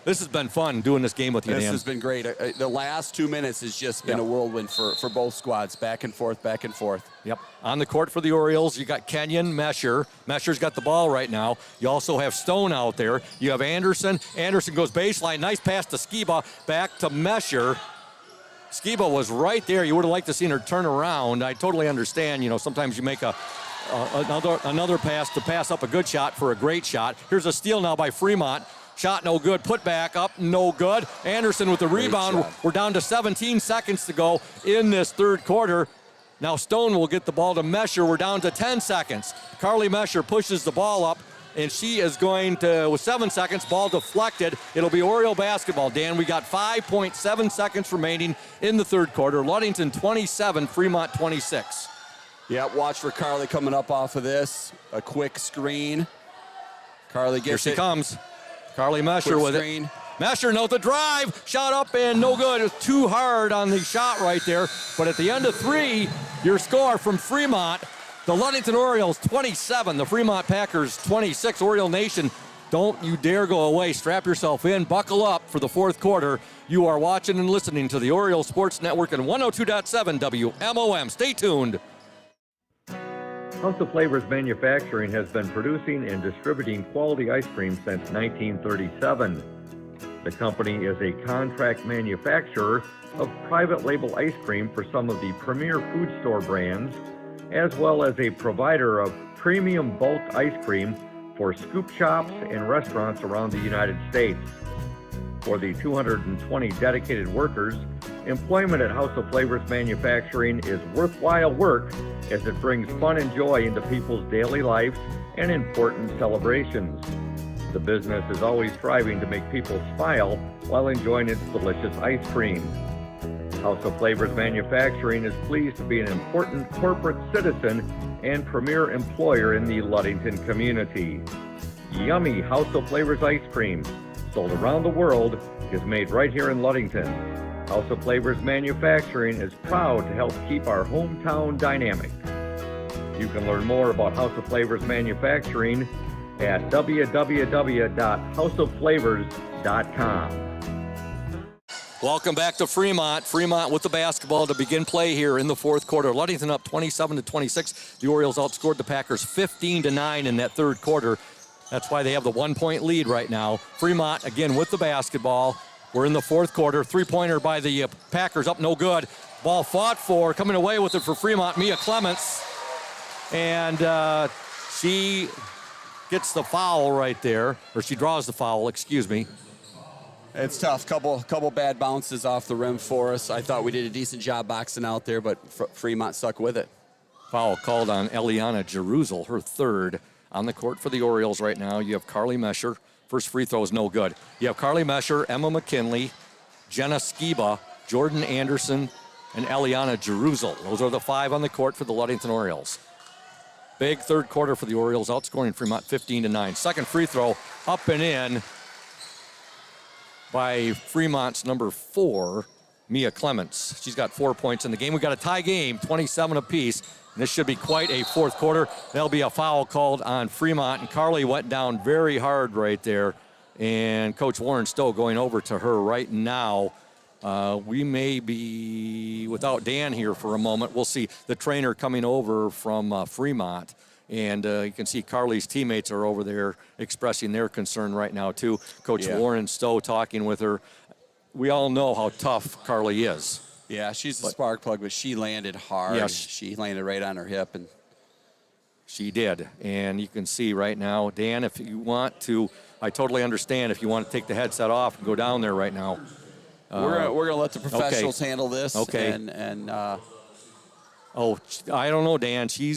This has been fun doing this game with you, Dan. This has been great. The last 2 minutes has just been a whirlwind for both squads, back and forth, back and forth. Yep. On the court for the Orioles, you got Kenyon, Mesher. Mesher's got the ball right now. You also have Stone out there. You have Anderson. Anderson goes baseline. Nice pass to Skiba. Back to Mesher. Skiba was right there. You would have liked to seen her turn around. I totally understand. Sometimes you make another pass to pass up a good shot for a great shot. Here's a steal now by Fremont. Shot no good. Put back up, no good. Anderson with the rebound. We're down to 17 seconds to go in this third quarter. Now Stone will get the ball to Mesher. We're down to 10 seconds. Carly Mesher pushes the ball up, and she is going to, with 7 seconds, ball deflected. It'll be Oriole basketball. Dan, we got 5.7 seconds remaining in the third quarter. Ludington 27, Fremont 26. Yeah, watch for Carly coming up off of this. A quick screen. Carly gets Here she comes. Carly Mesher with it. Mesher, the drive, shot up and no good. It was too hard on the shot right there. But at the end of 3, your score from Fremont, the Ludington Orioles 27, the Fremont Packers 26. Oriole Nation, don't you dare go away. Strap yourself in, buckle up for the fourth quarter. You are watching and listening to the Oriole Sports Network and 102.7 WMOM. Stay tuned. House of Flavors Manufacturing has been producing and distributing quality ice cream since 1937. The company is a contract manufacturer of private label ice cream for some of the premier food store brands, as well as a provider of premium bulk ice cream for scoop shops and restaurants around the United States. For the 220 dedicated workers, employment at House of Flavors Manufacturing is worthwhile work as it brings fun and joy into people's daily lives and important celebrations. The business is always striving to make people smile while enjoying its delicious ice cream. House of Flavors Manufacturing is pleased to be an important corporate citizen and premier employer in the Ludington community. Yummy House of Flavors ice cream, sold around the world, is made right here in Ludington. House of Flavors Manufacturing is proud to help keep our hometown dynamic. You can learn more about House of Flavors Manufacturing at www.houseofflavors.com. Welcome back to Fremont. Fremont with the basketball to begin play here in the fourth quarter. Ludington up 27-26. The Orioles outscored the Packers 15-9 in that third quarter. That's why they have the 1-point lead right now. Fremont again with the basketball. We're in the fourth quarter. Three-pointer by the Packers up no good. Ball fought for, coming away with it for Fremont, Mia Clements. And she gets the foul right there, or she draws the foul, excuse me. It's tough. Couple bad bounces off the rim for us. I thought we did a decent job boxing out there, but Fremont stuck with it. Foul called on Eliana Jeruzel, her third. On the court for the Orioles right now, you have Carly Mesher. First free throw is no good. You have Carly Mesher, Emma McKinley, Jenna Skiba, Jordan Anderson, and Eliana Jeruzel. Those are the 5 on the court for the Ludington Orioles. Big third quarter for the Orioles, outscoring Fremont 15-9. Second free throw up and in by Fremont's number 4, Mia Clements. She's got 4 points in the game. We got a tie game, 27 apiece. And this should be quite a fourth quarter. There'll be a foul called on Fremont, and Carly went down very hard right there. And Coach Warren Stowe going over to her right now. We may be without Dan here for a moment. We'll see the trainer coming over from Fremont. And you can see Carly's teammates are over there expressing their concern right now, too. Coach Warren Stowe talking with her. We all know how tough Carly is. Yeah, she's a spark plug, but she landed hard. Yes. She landed right on her hip. And she did. And you can see right now, Dan, if you want to, I totally understand if you want to take the headset off and go down there right now. We're going to let the professionals handle this. Okay. Oh, I don't know, Dan. She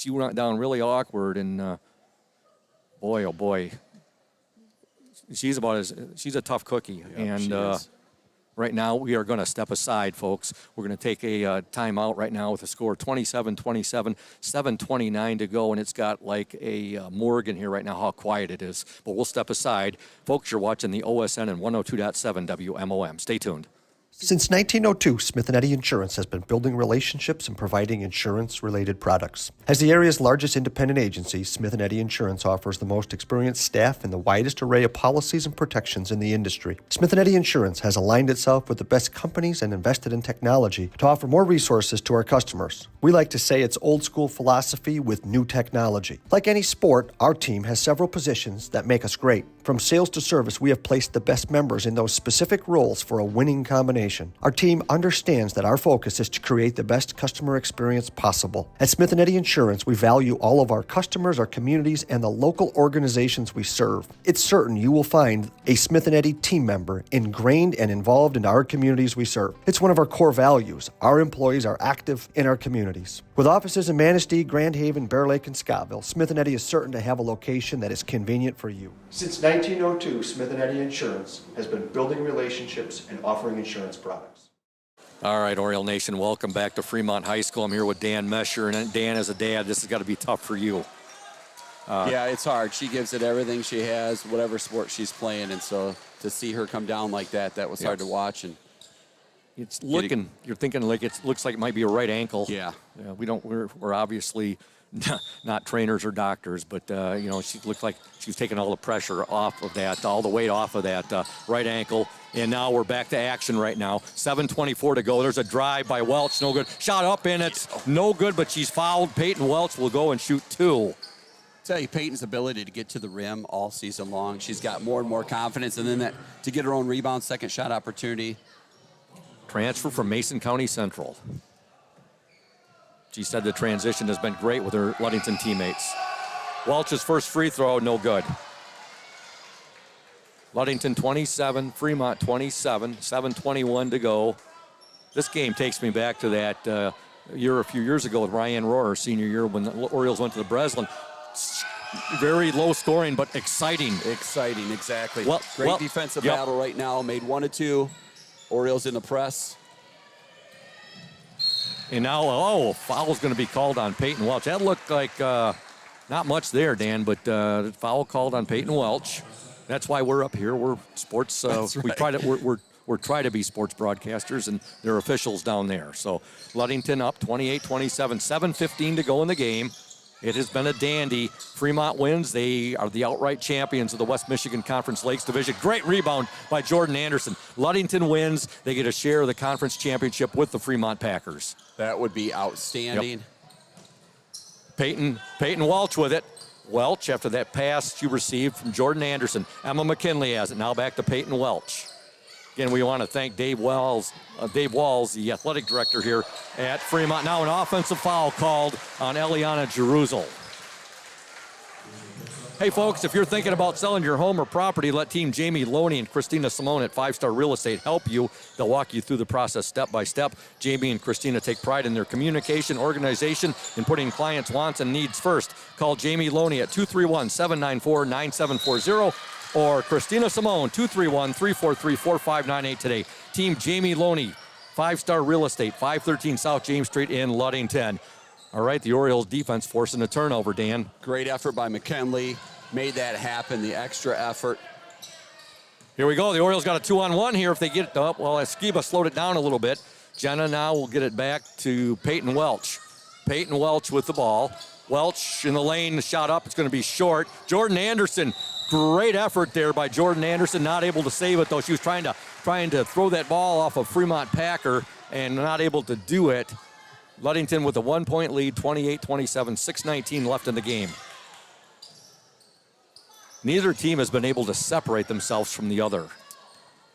went down really awkward, and boy, oh boy. She's a tough cookie. Yep, right now, we are going to step aside, folks. We're going to take a timeout right now with a score 27-27, 7:29 to go, and it's got like a Morgan here right now, how quiet it is. But we'll step aside. Folks, you're watching the OSN and 102.7 WMOM. Stay tuned. Since 1902, Smith & Eddy Insurance has been building relationships and providing insurance-related products. As the area's largest independent agency, Smith & Eddy Insurance offers the most experienced staff and the widest array of policies and protections in the industry. Smith & Eddy Insurance has aligned itself with the best companies and invested in technology to offer more resources to our customers. We like to say it's old-school philosophy with new technology. Like any sport, our team has several positions that make us great. From sales to service, we have placed the best members in those specific roles for a winning combination. Our team understands that our focus is to create the best customer experience possible. At Smith & Eddy Insurance, we value all of our customers, our communities, and the local organizations we serve. It's certain you will find a Smith & Eddy team member ingrained and involved in our communities we serve. It's one of our core values. Our employees are active in our communities. With offices in Manistee, Grand Haven, Bear Lake, and Scottville, Smith & Eddy is certain to have a location that is convenient for you. Since 1902, Smith & Eddy Insurance has been building relationships and offering insurance products. All right, Oriole Nation, welcome back to Fremont High School. I'm here with Dan Mesher, and Dan, as a dad, this has got to be tough for you. Yeah, it's hard. She gives it everything she has, whatever sport she's playing, and so to see her come down like that was hard to watch. And it's looking, you're thinking like it looks like it might be a right ankle. Yeah. We're obviously not trainers or doctors, but she looked like she was taking all the pressure off of that, all the weight off of that right ankle. And now we're back to action right now. 7:24 to go. There's a drive by Welch, no good. Shot up and it's no good, but she's fouled. Peyton Welch will go and shoot two. Tell you, Peyton's ability to get to the rim all season long, she's got more and more confidence, and then that to get her own rebound, second shot opportunity. Transfer from Mason County Central. She said the transition has been great with her Ludington teammates. Welch's first free throw, no good. Ludington 27, Fremont 27, 7:21 to go. This game takes me back to that a few years ago with Ryan Rohrer, senior year, when the Orioles went to the Breslin. Very low scoring, but exciting. Exciting, exactly. Great defensive battle right now. Made 1 of 2. Orioles in the press. And now, foul's going to be called on Peyton Welch. That looked like not much there, Dan, but foul called on Peyton Welch. That's why we're up here. We're sports. Right. We try to we're try to be sports broadcasters, and there are officials down there. So Ludington up 28-27, 7:15 to go in the game. It has been a dandy. Fremont wins. They are the outright champions of the West Michigan Conference Lakes Division. Great rebound by Jordan Anderson. Ludington wins. They get a share of the conference championship with the Fremont Packers. That would be outstanding. Yep. Peyton Welch with it. Welch, after that pass she received from Jordan Anderson. Emma McKinley has it. Now back to Peyton Welch. Again, we want to thank Dave Walls, the athletic director here at Fremont. Now an offensive foul called on Eliana Jeruzal. Hey, folks, if you're thinking about selling your home or property, let Team Jamie Loney and Christina Simone at 5 Star Real Estate help you. They'll walk you through the process step by step. Jamie and Christina take pride in their communication, organization, and putting clients' wants and needs first. Call Jamie Loney at 231-794-9740 or Christina Simone, 231-343-4598 today. Team Jamie Loney, 5 Star Real Estate, 513 South James Street in Ludington. All right, the Orioles defense forcing a turnover, Dan. Great effort by McKinley. Made that happen, the extra effort. Here we go. The Orioles got a 2-on-1 here if they get it up. Well, Esquiva slowed it down a little bit. Jenna now will get it back to Peyton Welch. Peyton Welch with the ball. Welch in the lane, the shot up. It's going to be short. Jordan Anderson, great effort there by Jordan Anderson. Not able to save it, though. She was trying to throw that ball off of Fremont Packer and not able to do it. Ludington with a 1-point lead, 28-27, 6:19 left in the game. Neither team has been able to separate themselves from the other.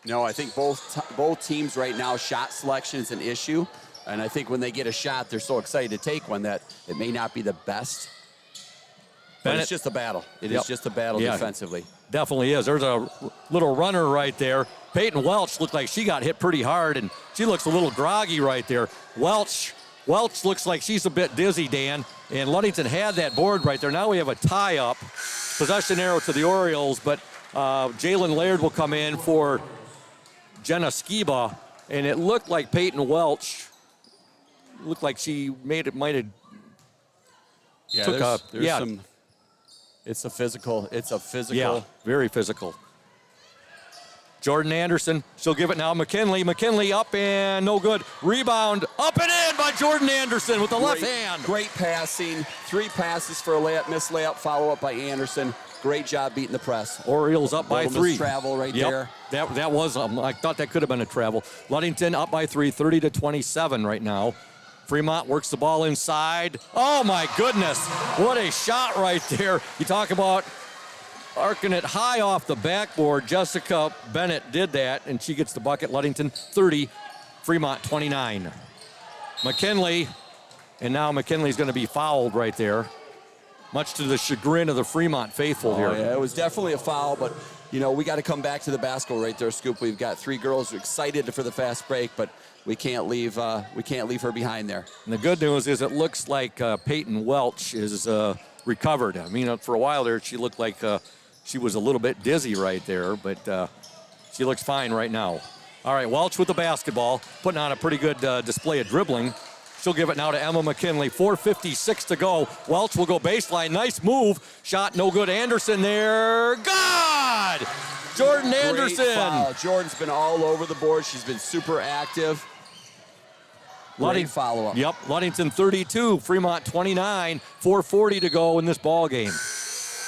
No, I think both teams right now, shot selection is an issue. And I think when they get a shot, they're so excited to take one that it may not be the best. But it's just a battle. It is just a battle defensively. Definitely is. There's a little runner right there. Peyton Welch looked like she got hit pretty hard, and she looks a little groggy right there. Welch looks like she's a bit dizzy, Dan. And Ludington had that board right there. Now we have a tie-up. Possession arrow to the Orioles, but Jalen Laird will come in for Jenna Skiba. And it looked like Peyton Welch looked like she might have It's a physical. Yeah, very physical. Jordan Anderson, she'll give it now. McKinley up and no good. Rebound, up and in by Jordan Anderson with the left hand. Great passing. 3 passes for a layup, missed layup, follow up by Anderson. Great job beating the press. Orioles up by 3. Travel right there. That was, I thought that could have been a travel. Ludington up by 3, 30-27 right now. Fremont works the ball inside. Oh my goodness, what a shot right there. You talk about arcing it high off the backboard. Jessica Bennett did that, and she gets the bucket. Ludington 30, Fremont 29. McKinley, and now McKinley's going to be fouled right there, much to the chagrin of the Fremont faithful here. Yeah, it was definitely a foul, but you know, we got to come back to the basketball right there, Scoop. We've got 3 girls excited for the fast break, but we can't leave her behind there. And the good news is it looks like Peyton Welch is recovered. I mean, for a while there, she looked like she was a little bit dizzy right there, but she looks fine right now. All right, Welch with the basketball, putting on a pretty good display of dribbling. She'll give it now to Emma McKinley. 4:56 to go. Welch will go baseline. Nice move. Shot no good. Anderson there. Good! Jordan Anderson. Great foul. Jordan's been all over the board. She's been super active. Great follow-up. Yep, Ludington 32, Fremont 29, 4:40 to go in this ball game.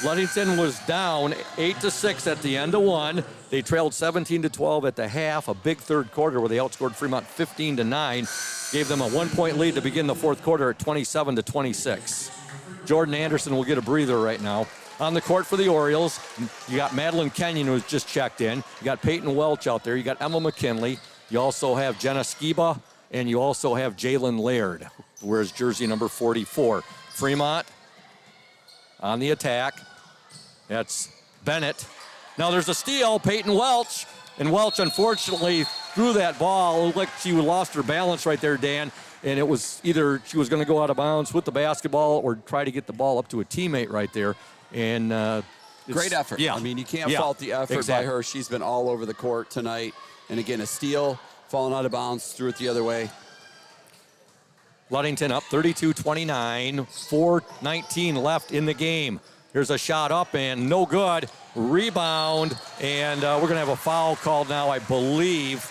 Ludington was down 8-6 at the end of 1. They trailed 17-12 at the half, a big third quarter where they outscored Fremont 15-9. Gave them a 1-point lead to begin the fourth quarter at 27-26. Jordan Anderson will get a breather right now. On the court for the Orioles, you got Madeline Kenyon, who's just checked in. You got Peyton Welch out there. You got Emma McKinley. You also have Jenna Skiba, and you also have Jalen Laird, who wears jersey number 44. Fremont on the attack. That's Bennett. Now there's a steal, Peyton Welch, and Welch unfortunately threw that ball. It looked like she lost her balance right there, Dan, and it was either she was going to go out of bounds with the basketball or try to get the ball up to a teammate right there. And great effort. Yeah. I mean, you can't fault the effort by her. She's been all over the court tonight. And again, a steal, falling out of bounds, threw it the other way. Ludington up 32-29, 4:19 left in the game. Here's a shot up and no good. Rebound, and we're going to have a foul called now, I believe,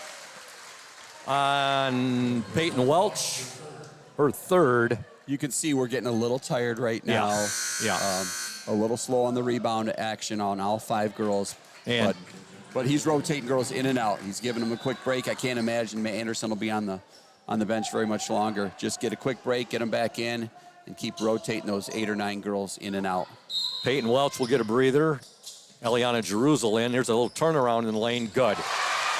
on Peyton Welch, her third. You can see we're getting a little tired right now. Yeah. A little slow on the rebound action on all 5 girls. But he's rotating girls in and out. He's giving them a quick break. I can't imagine Anderson will be on the bench very much longer. Just get a quick break, get them back in, and keep rotating those 8 or 9 girls in and out. Peyton Welch will get a breather. Eliana Jerusalem in. There's a little turnaround in the lane. Good.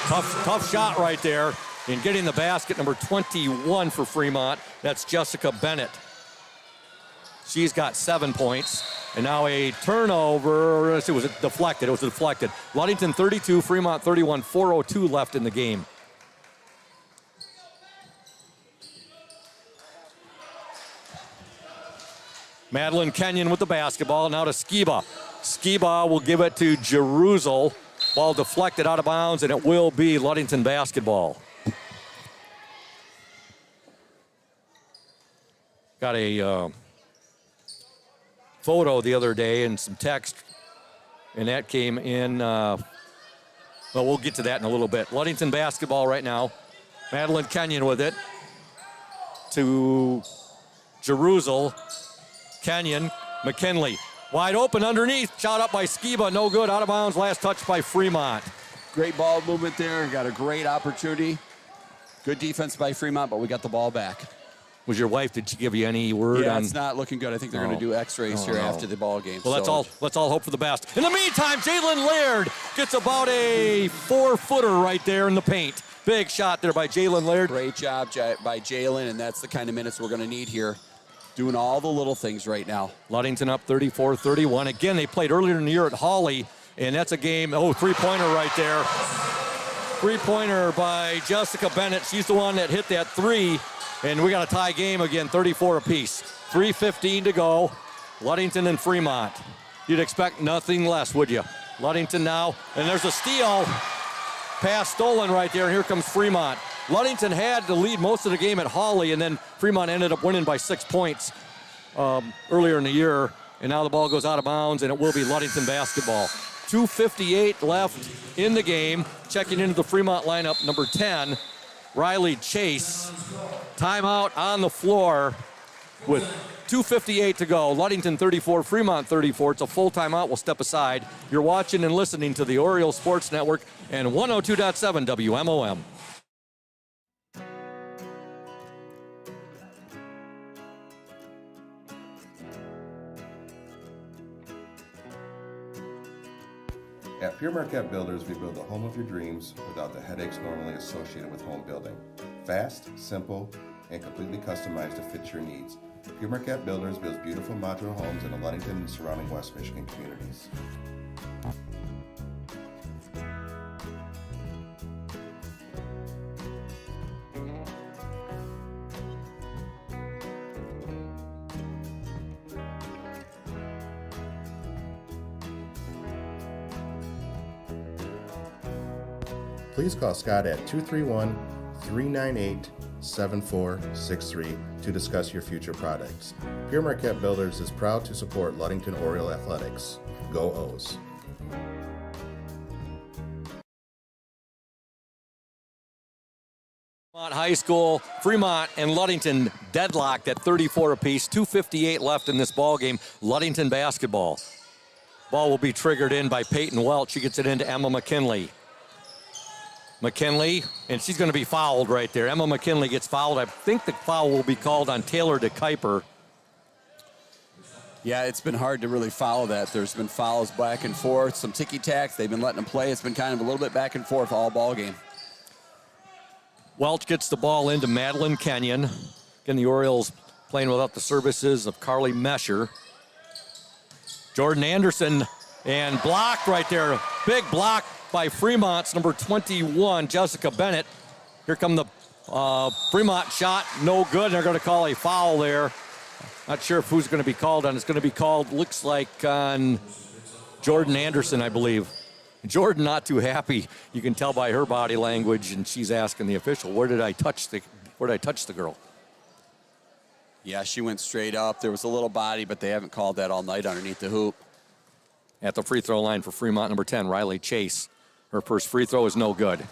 Tough shot right there. And getting the basket, number 21 for Fremont. That's Jessica Bennett. She's got 7 points. And now a turnover. It was deflected. Ludington 32, Fremont 31, 4:02 left in the game. Madeline Kenyon with the basketball. Now to Skiba. Skiba will give it to Jerusalem. Ball deflected out of bounds, and it will be Ludington basketball. Got a photo the other day and some text, and that came in. Well, we'll get to that in a little bit. Ludington basketball right now. Madeline Kenyon with it to Jerusalem. Kenyon, McKinley, wide open underneath. Shot up by Skiba, no good. Out of bounds, last touch by Fremont. Great ball movement there. Got a great opportunity. Good defense by Fremont, but we got the ball back. Was your wife, did she give you any word on? It's not looking good. I think they're going to do x-rays here after the ball game. Well, let's all hope for the best. In the meantime, Jalen Laird gets about a 4-footer right there in the paint. Big shot there by Jalen Laird. Great job by Jalen, and that's the kind of minutes we're going to need here. Doing all the little things right now. Ludington up 34-31. Again, they played earlier in the year at Hawley, and that's a game. Oh, three-pointer right there. Three-pointer by Jessica Bennett. She's the one that hit that 3, and we got a tie game again, 34 apiece. 3:15 to go. Ludington and Fremont. You'd expect nothing less, would you? Ludington now, and there's a steal. Pass stolen right there, and here comes Fremont. Ludington had to lead most of the game at Hawley, and then Fremont ended up winning by 6 points earlier in the year. And now the ball goes out of bounds, and it will be Ludington basketball. 2:58 left in the game. Checking into the Fremont lineup, number 10, Riley Chase. Timeout on the floor with 2:58 to go. Ludington 34, Fremont 34. It's a full timeout. We'll step aside. You're watching and listening to the Oriole Sports Network and 102.7 WMOM. At Pure Marquette Builders, we build the home of your dreams without the headaches normally associated with home building. Fast, simple, and completely customized to fit your needs. Pure Marquette Builders builds beautiful modular homes in the Ludington and surrounding West Michigan communities. Please call Scott at 231-398-7463 to discuss your future products. Pure Marquette Builders is proud to support Ludington Oriole Athletics. Go O's! Fremont High School, Fremont and Ludington deadlocked at 34 apiece. 2:58 left in this ball game. Ludington basketball. Ball will be triggered in by Peyton Welch. She gets it into Emma McKinley. McKinley, and she's going to be fouled right there. Emma McKinley gets fouled. I think the foul will be called on Taylor DeKuyper. Yeah, it's been hard to really follow that. There's been fouls back and forth, some ticky-tacks. They've been letting them play. It's been kind of a little bit back and forth all ball game. Welch gets the ball into Madeline Kenyon. Again, the Orioles playing without the services of Carly Mesher. Jordan Anderson, and blocked right there. Big block by Fremont's number 21, Jessica Bennett. Here come the Fremont shot, no good. They're going to call a foul there. Not sure if who's going to be called on. It's going to be called, looks like, on Jordan Anderson, I believe. Jordan not too happy. You can tell by her body language, and she's asking the official, where did I touch the girl? Yeah, she went straight up. There was a little body, but they haven't called that all night underneath the hoop. At the free throw line for Fremont, number 10, Riley Chase. Her first free throw is no good.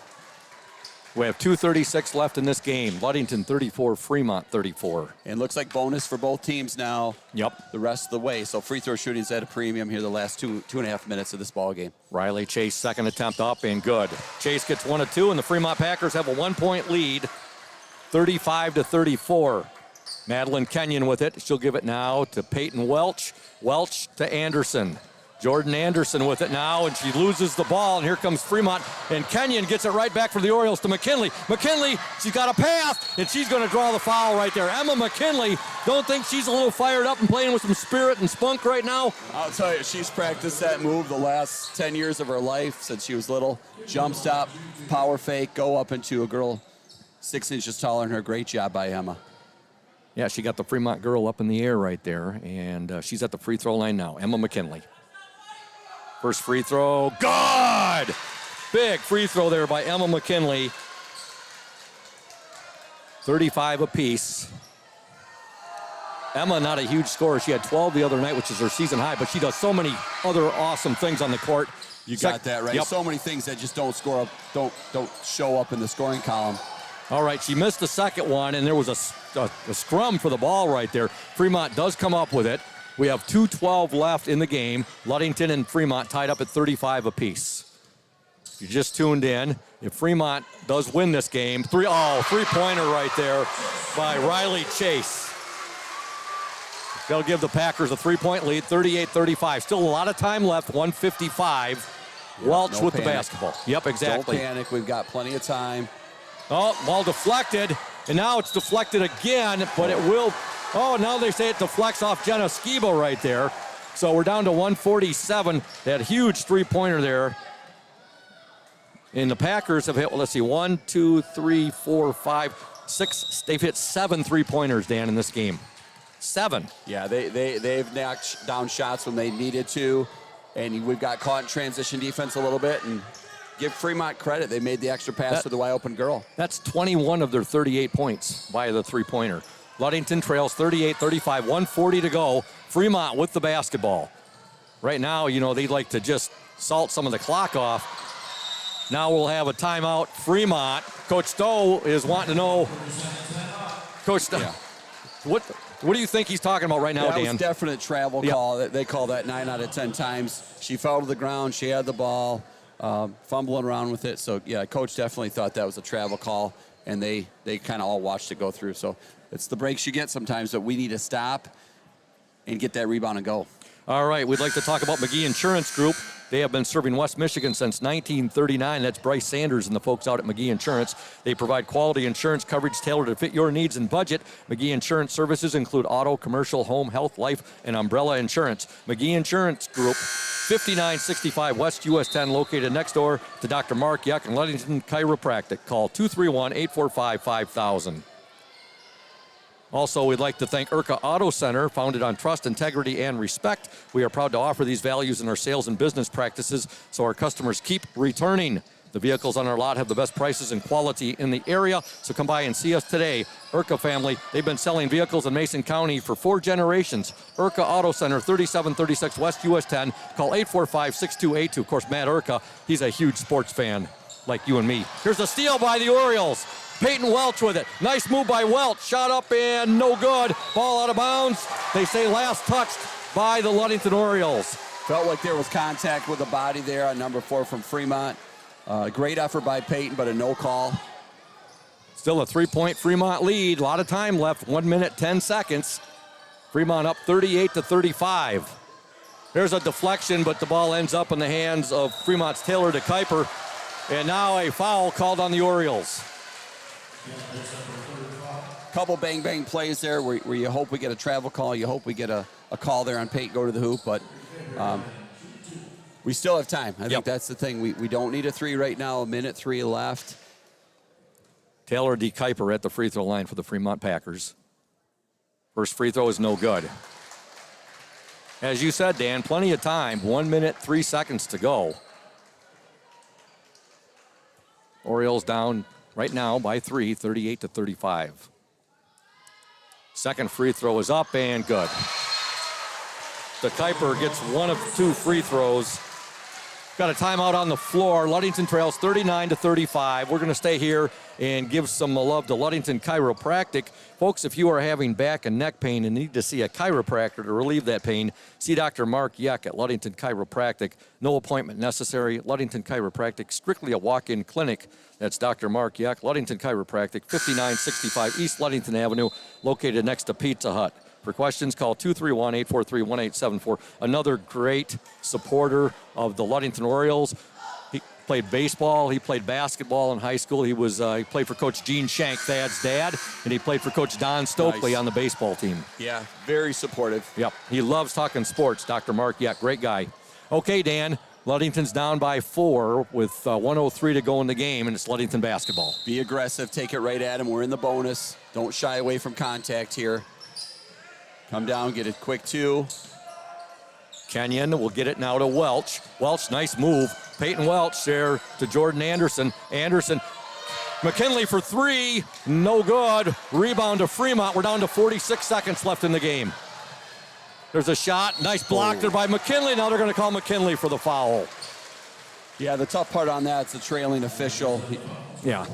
We have 2:36 left in this game. Ludington 34, Fremont 34. And looks like bonus for both teams now. Yep. The rest of the way. So free throw shooting's at a premium here the last two and a half minutes of this ball game. Riley Chase, second attempt up and good. Chase gets 1 of 2, and the Fremont Packers have a 1-point lead, 35-34. Madeline Kenyon with it. She'll give it now to Peyton Welch. Welch to Anderson. Jordan Anderson with it now, and she loses the ball, and here comes Fremont, and Kenyon gets it right back for the Orioles to McKinley. McKinley, she's got a pass, and she's going to draw the foul right there. Emma McKinley, don't think she's a little fired up and playing with some spirit and spunk right now? I'll tell you, she's practiced that move the last 10 years of her life since she was little. Jump stop, power fake, go up into a girl 6 inches taller than her. Great job by Emma. Yeah, she got the Fremont girl up in the air right there, and she's at the free throw line now, Emma McKinley. First free throw, good! Big free throw there by Emma McKinley. 35 apiece. Emma, not a huge scorer. She had 12 the other night, which is her season high, but she does so many other awesome things on the court. You got that right. Yep. So many things that just don't score up, don't show up in the scoring column. All right, she missed the second one, and there was a scrum for the ball right there. Fremont does come up with it. We have 2:12 left in the game. Ludington and Fremont tied up at 35 apiece. If you just tuned in, if Fremont does win this game, three-pointer right there by Riley Chase. They'll give the Packers a 3-point lead, 38-35. Still a lot of time left, 1:55. Welch with the basketball. Yep, exactly. Don't panic, we've got plenty of time. Oh, ball deflected, and now it's deflected again, but it will. Oh, now they say it deflects off Jenna Skiba right there. So we're down to 147. That huge three-pointer there. And the Packers have hit, 1, 2, 3, 4, 5, 6. They've hit 7 three-pointers, Dan, in this game. 7. Yeah, they've knocked down shots when they needed to. And we've got caught in transition defense a little bit. And give Fremont credit. They made the extra pass to the wide-open girl. That's 21 of their 38 points via the three-pointer. Ludington trails 38-35, 1:40 to go. Fremont with the basketball. Right now, they'd like to just salt some of the clock off. Now we'll have a timeout. Fremont. Coach Stowe is wanting to know. Coach Stowe, what do you think he's talking about right now, Dan? That was definite travel call. They call that 9 out of 10 times. She fell to the ground. She had the ball, fumbling around with it. So, yeah, Coach definitely thought that was a travel call, and they kind of all watched it go through. So it's the breaks you get sometimes that we need to stop and get that rebound and go. All right, we'd like to talk about McGee Insurance Group. They have been serving West Michigan since 1939. That's Bryce Sanders and the folks out at McGee Insurance. They provide quality insurance coverage tailored to fit your needs and budget. McGee Insurance services include auto, commercial, home, health, life, and umbrella insurance. McGee Insurance Group, 5965 West US 10, located next door to Dr. Mark Yuck and Ludington Chiropractic. Call 231-845-5000. Also, we'd like to thank IRCA Auto Center, founded on trust, integrity, and respect. We are proud to offer these values in our sales and business practices so our customers keep returning. The vehicles on our lot have the best prices and quality in the area, so come by and see us today. IRCA family, they've been selling vehicles in Mason County for 4 generations. IRCA Auto Center, 3736 West US 10. Call 845-6282. Of course, Matt IRCA, he's a huge sports fan like you and me. Here's a steal by the Orioles. Peyton Welch with it. Nice move by Welch. Shot up and no good. Ball out of bounds. They say last touched by the Ludington Orioles. Felt like there was contact with the body there on number 4 from Fremont. Great effort by Peyton, but a no call. Still a 3-point Fremont lead. A lot of time left. 1 minute, 10 seconds. Fremont up 38-35. There's a deflection, but the ball ends up in the hands of Fremont's Taylor DeKuyper. And now a foul called on the Orioles. Couple bang-bang plays there where you hope we get a travel call. You hope we get a call there on Peyton, go to the hoop. But we still have time. I think that's the thing. We don't need a 3 right now. 1:03 left. Taylor DeKuyper at the free throw line for the Fremont Packers. First free throw is no good. As you said, Dan, plenty of time. 1 minute, 3 seconds to go. Orioles down right now by 3, 38-35. Second free throw is up and good. DeKuyper gets 1 of 2 free throws. Got a timeout on the floor. Ludington trails 39-35. We're going to stay here and give some love to Ludington Chiropractic. Folks, if you are having back and neck pain and need to see a chiropractor to relieve that pain, see Dr. Mark Yuck at Ludington Chiropractic. No appointment necessary. Ludington Chiropractic, strictly a walk-in clinic. That's Dr. Mark Yuck, Ludington Chiropractic, 5965 East Ludington Avenue, located next to Pizza Hut. For questions, call 231-843-1874. Another great supporter of the Ludington Orioles. He played baseball. He played basketball in high school. He played for Coach Gene Shank, Thad's dad, and he played for Coach Don Stokely on the baseball team. Yeah, very supportive. Yep, he loves talking sports, Dr. Mark. Yeah, great guy. Okay, Dan, Ludington's down by 4 with 1:03 to go in the game, and it's Ludington basketball. Be aggressive. Take it right at him. We're in the bonus. Don't shy away from contact here. Come down, get it quick 2. Kenyon will get it now to Welch. Welch, nice move. Peyton Welch there to Jordan Anderson. Anderson, McKinley for 3, no good. Rebound to Fremont. We're down to 46 seconds left in the game. There's a shot, nice block there by McKinley. Now they're going to call McKinley for the foul. Yeah, the tough part on that is the trailing official. Yeah.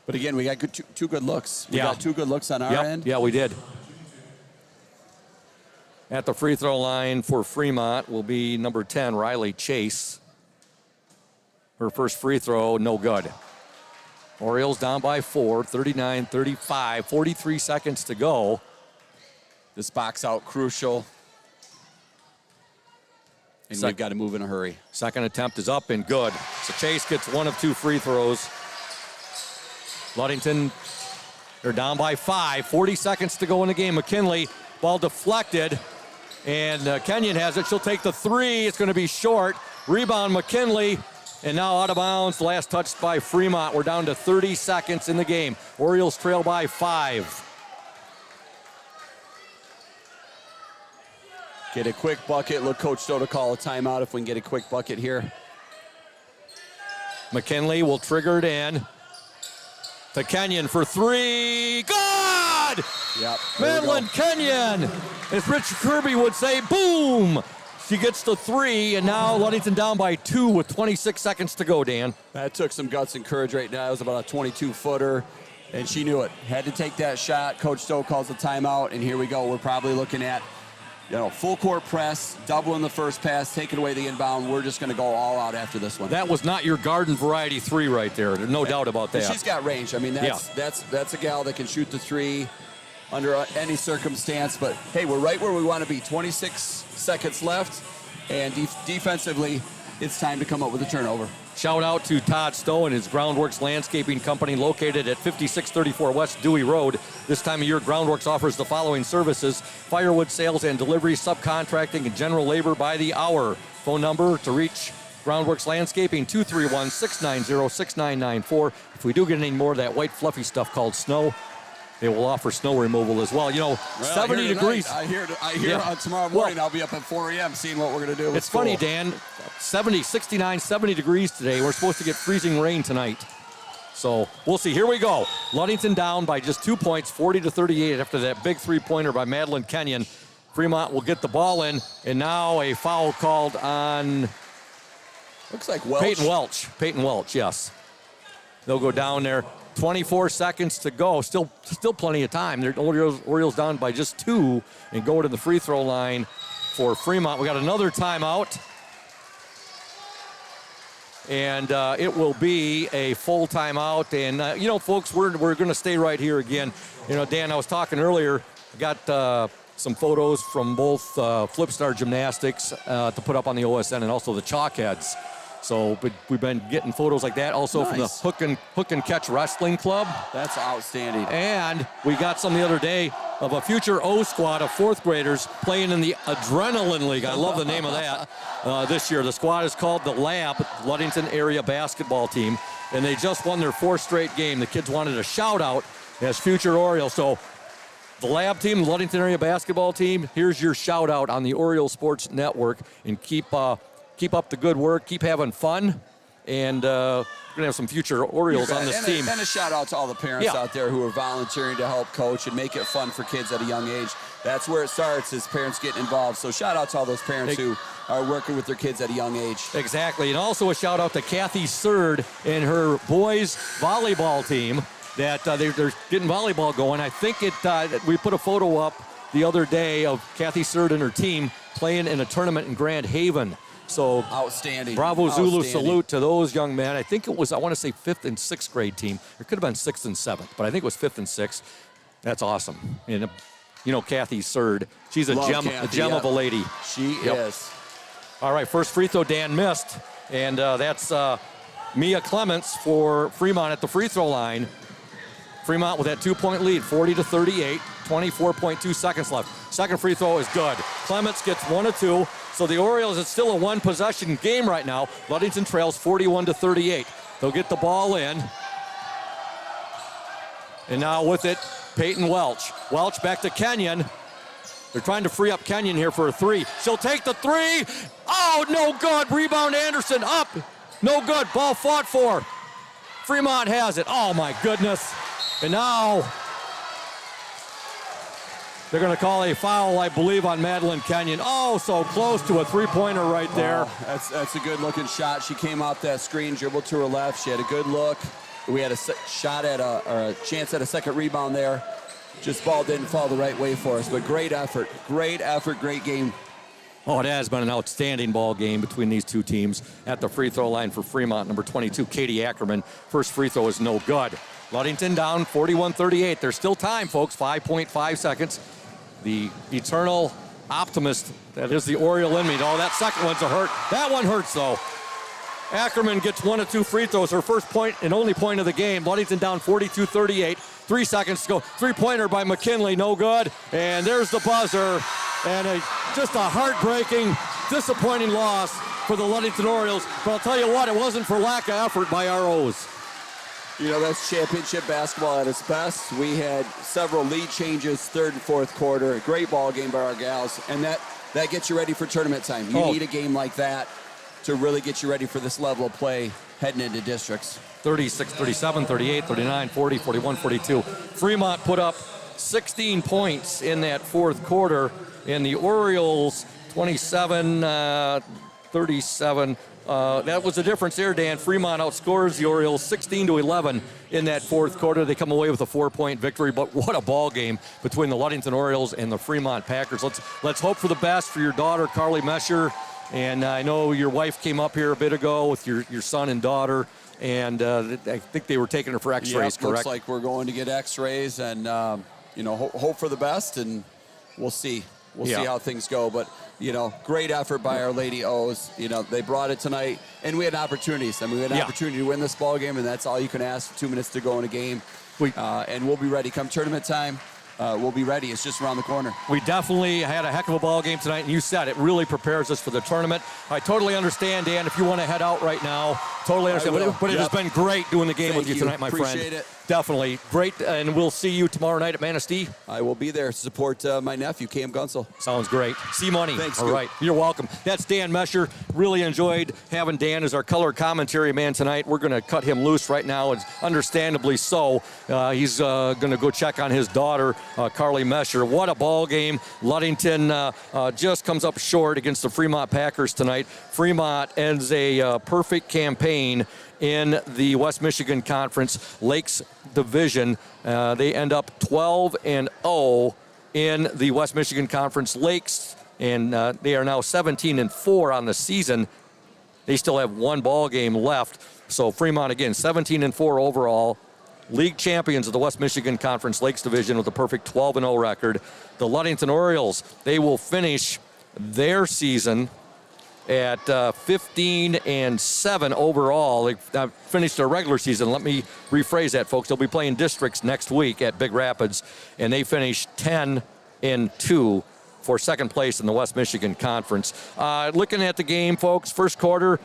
But again, we got two good looks. We got 2 good looks on our end. Yeah, we did. At the free throw line for Fremont will be number 10, Riley Chase. Her first free throw, no good. Orioles down by 4, 39-35, 43 seconds to go. This box out crucial. And we've got to move in a hurry. Second attempt is up and good. So Chase gets 1 of 2 free throws. Ludington, they're down by 5, 40 seconds to go in the game. McKinley, ball deflected. And Kenyon has it. She'll take the 3. It's going to be short. Rebound McKinley. And now out of bounds. Last touched by Fremont. We're down to 30 seconds in the game. Orioles trail by 5. Get a quick bucket. Look, Coach Stowe to call a timeout if we can get a quick bucket here. McKinley will trigger it in. To Kenyon for 3. Good! Yep. Madeline Kenyon, as Richard Kirby would say, boom! She gets the 3, and now Ludington down by 2 with 26 seconds to go, Dan. That took some guts and courage right now. It was about a 22-footer, and she knew it. Had to take that shot. Coach Stowe calls the timeout, and here we go. We're probably looking at, full court press, doubling the first pass, taking away the inbound. We're just going to go all out after this one. That was not your garden variety 3 right there. There's no doubt about that. She's got range. I mean, that's a gal that can shoot the 3 under any circumstance. But, hey, we're right where we want to be. 26 seconds left, and defensively, it's time to come up with a turnover. Shout out to Todd Stowe and his Groundworks Landscaping Company located at 5634 West Dewey Road. This time of year, Groundworks offers the following services: firewood sales and delivery, subcontracting, and general labor by the hour. Phone number to reach Groundworks Landscaping, 231-690-6994. If we do get any more of that white fluffy stuff called snow, they will offer snow removal as well. 70 degrees. I hear tomorrow morning I'll be up at 4 a.m. seeing what we're going to do with It's school. funny, Dan. 69, 70 degrees today. We're supposed to get freezing rain tonight. So we'll see. Here we go. Ludington down by just 2 points, 40-38 after that big three-pointer by Madeline Kenyon. Fremont will get the ball in, and now a foul called on... Looks like Welch. Peyton Welch, yes. They'll go down there. 24 seconds to go. Still plenty of time. The Orioles down by just 2 and go to the free throw line for Fremont. We got another timeout. And it will be a full timeout. And, folks, we're going to stay right here again. Dan, I was talking earlier. I got some photos from both Flipstar Gymnastics to put up on the OSN and also the Chalkheads. So we've been getting photos like that. Also from the Hook and Catch Wrestling Club. That's outstanding. And we got some the other day of a future O squad of 4th graders playing in the Adrenaline League. I love the name of that this year. The squad is called the Lab, Ludington Area Basketball Team. And they just won their 4th straight game. The kids wanted a shout out as future Orioles. So the Lab team, the Ludington Area Basketball Team, here's your shout out on the Oriole Sports Network. And keep up the good work. Keep having fun. And we're going to have some future Orioles on this team. And a shout out to all the parents out there who are volunteering to help coach and make it fun for kids at a young age. That's where it starts, is parents getting involved. So shout out to all those parents who are working with their kids at a young age. Exactly. And also a shout out to Kathy Surd and her boys volleyball team that they're getting volleyball going. I think we put a photo up the other day of Kathy Surd and her team playing in a tournament in Grand Haven. So outstanding. Bravo Zulu salute to those young men. I think it was, I want to say 5th and 6th grade team. It could have been 6th and 7th, but I think it was 5th and 6th. That's awesome. And Kathy Surd, she's a gem of a lady. She is. All right, first free throw Dan missed, and that's Mia Clements for Fremont at the free throw line. Fremont with that 2-point lead, 40-38, 24.2 seconds left. Second free throw is good. Clements gets 1 of 2. So the Orioles, it's still a 1-possession game right now. Ludington trails 41-38. They'll get the ball in. And now with it, Peyton Welch. Welch back to Kenyon. They're trying to free up Kenyon here for a 3. She'll take the 3. Oh, no good. Rebound Anderson up. No good. Ball fought for. Fremont has it. Oh, my goodness. And now they're going to call a foul, I believe, on Madeline Kenyon. Oh, so close to a three-pointer right there. That's a good-looking shot. She came off that screen, dribbled to her left. She had a good look. We had a shot at a chance at a second rebound there. Just ball didn't fall the right way for us, but great effort, great game. Oh, it has been an outstanding ball game between these two teams. At the free throw line for Fremont, number 22, Katie Ackerman. First free throw is no good. Ludington down 41-38. There's still time, folks, 5.5 seconds. The eternal optimist, that is the Oriole in me. Oh, that second one's a hurt. That one hurts, though. Ackerman gets 1 of 2 free throws, her first point and only point of the game. Ludington down 42-38. 3 seconds to go. Three-pointer by McKinley, no good. And there's the buzzer. And just a heartbreaking, disappointing loss for the Ludington Orioles. But I'll tell you what, it wasn't for lack of effort by our O's. That's championship basketball at its best. We had several lead changes, 3rd and 4th quarter. A great ball game by our gals. And that gets you ready for tournament time. You need a game like that to really get you ready for this level of play heading into districts. 36, 37, 38, 39, 40, 41, 42. Fremont put up 16 points in that fourth quarter, and the Orioles 27-37. That was the difference there, Dan. Fremont outscores the Orioles 16-11 in that fourth quarter. They come away with a 4-point victory, but what a ball game between the Ludington Orioles and the Fremont Packers. Let's hope for the best for your daughter, Carly Mesher. And I know your wife came up here a bit ago with your son and daughter, and I think they were taking her for x-rays, correct? Looks like we're going to get x-rays, and hope for the best, and we'll see. We'll see how things go, but great effort by our Lady O's. They brought it tonight, and we had opportunities. I mean, we had an opportunity to win this ball game, and that's all you can ask. 2 minutes to go in a game, and we'll be ready come tournament time. We'll be ready. It's just around the corner. We definitely had a heck of a ball game tonight, and you said it really prepares us for the tournament. I totally understand, Dan, if you want to head out right now. Totally understand. But it has been great doing the game with you tonight, my friend. Appreciate it. Definitely. Great, and we'll see you tomorrow night at Manistee. I will be there to support my nephew, Cam Gunsel. Sounds great. See money. Thanks. All right. You're welcome. That's Dan Mesher. Really enjoyed having Dan as our color commentary man tonight. We're going to cut him loose right now, and understandably so. He's going to go check on his daughter, Carly Mesher. What a ball game. Ludington just comes up short against the Fremont Packers tonight. Fremont ends a perfect campaign in the West Michigan Conference Lakes Division. They end up 12-0 in the West Michigan Conference Lakes, and they are now 17-4 on the season. They still have one ball game left. So Fremont, again, 17-4 overall. League champions of the West Michigan Conference Lakes Division with a perfect 12-0 record. The Ludington Orioles, they will finish their season at 15-7 overall. They finished their regular season. Let me rephrase that, folks. They'll be playing districts next week at Big Rapids, and they finished 10-2 for second place in the West Michigan Conference. Looking at the game, folks, first quarter,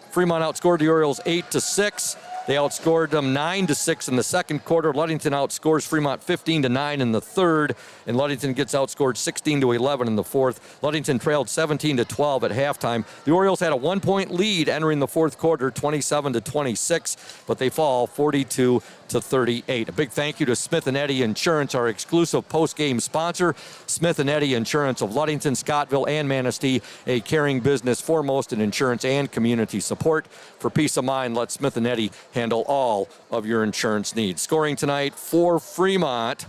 Fremont outscored the Orioles 8-6. They outscored them 9-6 in the second quarter. Ludington outscores Fremont 15-9 in the third, and Ludington gets outscored 16-11 in the fourth. Ludington trailed 17-12 at halftime. The Orioles had a 1-point lead entering the fourth quarter, 27-26, but they fall 42-38. A big thank you to Smith & Eddy Insurance, our exclusive post-game sponsor. Smith & Eddy Insurance of Ludington, Scottville, and Manistee, a caring business foremost in insurance and community support. For peace of mind, let Smith & Eddy handle all of your insurance needs. Scoring tonight for Fremont,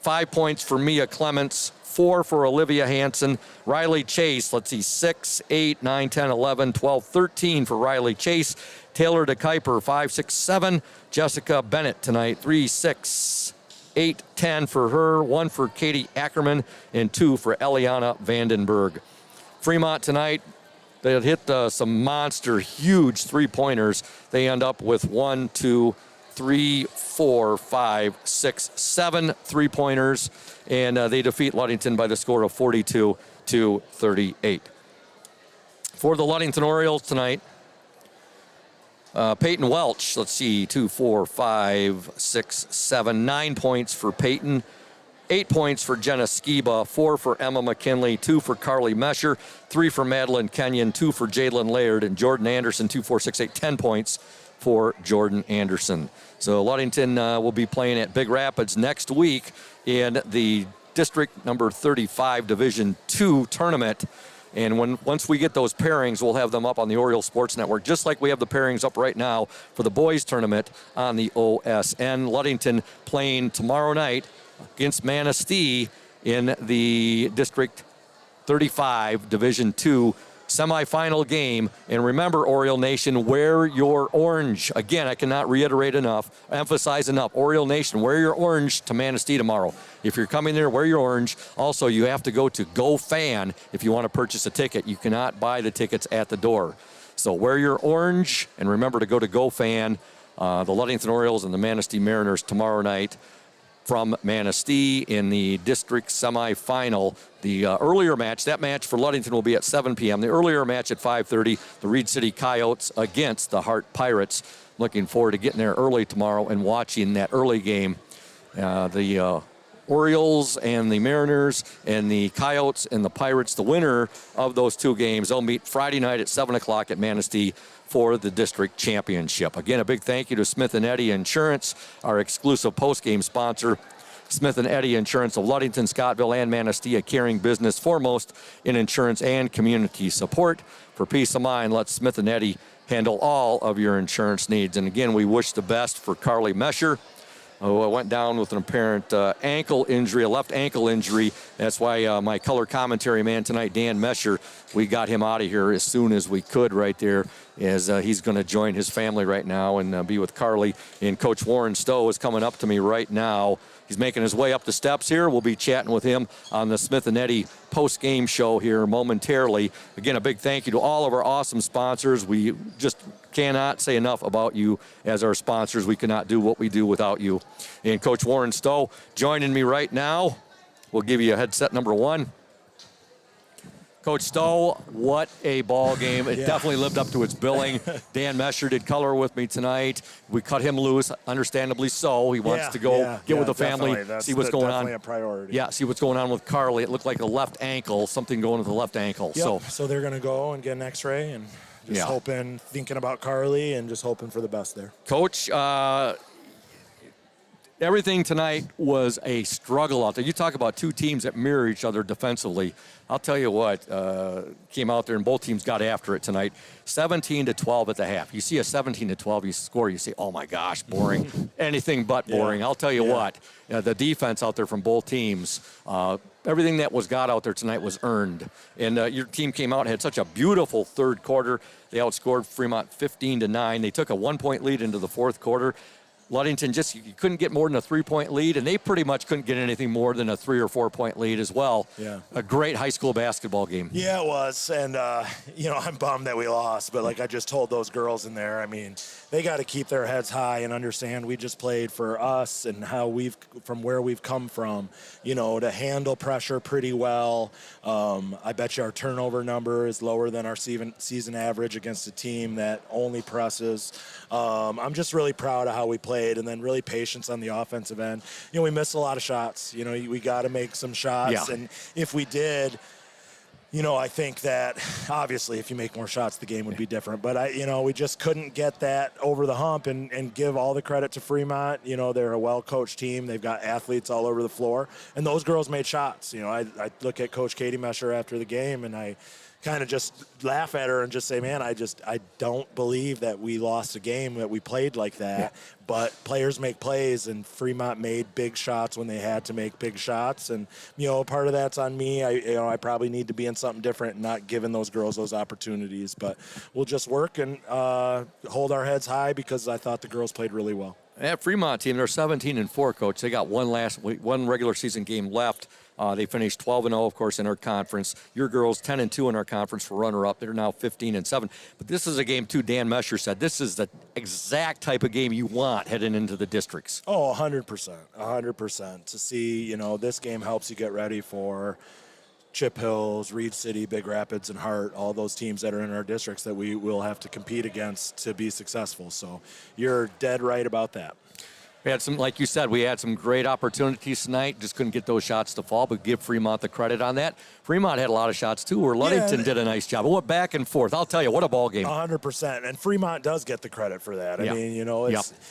5 points for Mia Clements, 4 for Olivia Hansen. Riley Chase, 6, 8, 9, 10, 11, 12, 13 for Riley Chase. Taylor DeKuyper, 5, 6, 7. Jessica Bennett tonight, 3, 6, 8, 10 for her. 1 for Katie Ackerman, and 2 for Eliana Vandenberg. Fremont tonight, they had hit some monster, huge three-pointers. They end up with 1, 2, 3, 4, 5, 6, 7 three-pointers, and they defeat Ludington by the score of 42-38. For the Ludington Orioles tonight, Peyton Welch, 2, 4, 5, 6, 7, 9 points for Peyton. 8 points for Jenna Skiba, 4 for Emma McKinley, 2 for Carly Mesher, 3 for Madeline Kenyon, 2 for Jalen Laird, and Jordan Anderson, 2, 4, 6, 8, 10 points for Jordan Anderson. So Ludington will be playing at Big Rapids next week in the District number 35 Division II tournament. And once we get those pairings, we'll have them up on the Oriole Sports Network, just like we have the pairings up right now for the boys tournament on the OSN. Ludington playing tomorrow night against Manistee in the District 35 Division II semifinal game. And remember, Oriole Nation, wear your orange. Again, I cannot emphasize enough. Oriole Nation, wear your orange to Manistee tomorrow. If you're coming there, wear your orange. Also, you have to go to GoFan if you want to purchase a ticket. You cannot buy the tickets at the door. So wear your orange, and remember to go to GoFan. The Ludington Orioles and the Manistee Mariners tomorrow night from Manistee in the district semifinal. The earlier match, that match for Ludington will be at 7 p.m. The earlier match at 5:30, the Reed City Coyotes against the Hart Pirates. Looking forward to getting there early tomorrow and watching that early game. The Orioles and the Mariners and the Coyotes and the Pirates, the winner of those two games, they'll meet Friday night at 7 o'clock at Manistee for the district championship. Again, a big thank you to Smith & Eddy Insurance, our exclusive post-game sponsor. Smith & Eddy Insurance of Ludington, Scottville, and Manistee, carrying business foremost in insurance and community support. For peace of mind, let Smith & Eddy handle all of your insurance needs. And again, we wish the best for Carly Mesher, who went down with an apparent ankle injury, a left ankle injury. That's why my color commentary man tonight, Dan Mesher, we got him out of here as soon as we could right there, as he's going to join his family right now and be with Carly. And Coach Warren Stowe is coming up to me right now. He's making his way up the steps here. We'll be chatting with him on the Smith & Eddy post-game show here momentarily. Again, a big thank you to all of our awesome sponsors. We just cannot say enough about you as our sponsors. We cannot do what we do without you. And Coach Warren Stowe joining me right now. We'll give you a headset number 1. Coach Stowe, what a ball game. It definitely lived up to its billing. Dan Mesher did color with me tonight. We cut him loose, understandably so. He wants to go get with the family, see what's going on. Definitely a priority. Yeah, see what's going on with Carly. It looked like a left ankle, something going with the left ankle. Yep. So they're going to go and get an x-ray and just hoping, thinking about Carly and just hoping for the best there. Coach, everything tonight was a struggle out there. You talk about two teams that mirror each other defensively. I'll tell you what, came out there and both teams got after it tonight. 17-12 at the half. You see a 17-12, you score, you say, oh my gosh, boring. Anything but boring. I'll tell you what, the defense out there from both teams, everything that was got out there tonight was earned. And your team came out and had such a beautiful third quarter. They outscored Fremont 15-9. They took a 1-point lead into the fourth quarter. Ludington just, you couldn't get more than a 3-point lead, and they pretty much couldn't get anything more than a 3 or 4 point lead as well. Yeah. A great high school basketball game. Yeah, it was. And, I'm bummed that we lost. But like I just told those girls in there, I mean, they got to keep their heads high and understand we just played for us and from where we've come from, to handle pressure pretty well. I bet you our turnover number is lower than our season average against a team that only presses. I'm just really proud of how we played, and then really patience on the offensive end. We missed a lot of shots. We got to make some shots. And if we did, I think that obviously if you make more shots, the game would be different. But we just couldn't get that over the hump, and give all the credit to Fremont. They're a well-coached team. They've got athletes all over the floor, and those girls made shots. I look at Coach Katie Mesher after the game, and I kind of just laugh at her and just say, man, I don't believe that we lost a game, that we played like that. Yeah. But players make plays, and Fremont made big shots when they had to make big shots. And, part of that's on me. I probably need to be in something different and not giving those girls those opportunities. But we'll just work and hold our heads high, because I thought the girls played really well. That Fremont team, they're 17-4, Coach. They got one regular season game left. They finished 12-0, of course, in our conference. Your girls 10-2 in our conference for runner-up. They're now 15-7. But this is a game, too, Dan Mesher said, this is the exact type of game you want heading into the districts. Oh, 100%. 100%. To see, this game helps you get ready for Chip Hills, Reed City, Big Rapids, and Hart, all those teams that are in our districts that we will have to compete against to be successful. So you're dead right about that. We had some, like you said, we had some great opportunities tonight. Just couldn't get those shots to fall, but give Fremont the credit on that. Fremont had a lot of shots, too, where Ludington did a nice job. It went back and forth. I'll tell you, what a ball game. 100%. And Fremont does get the credit for that. I mean,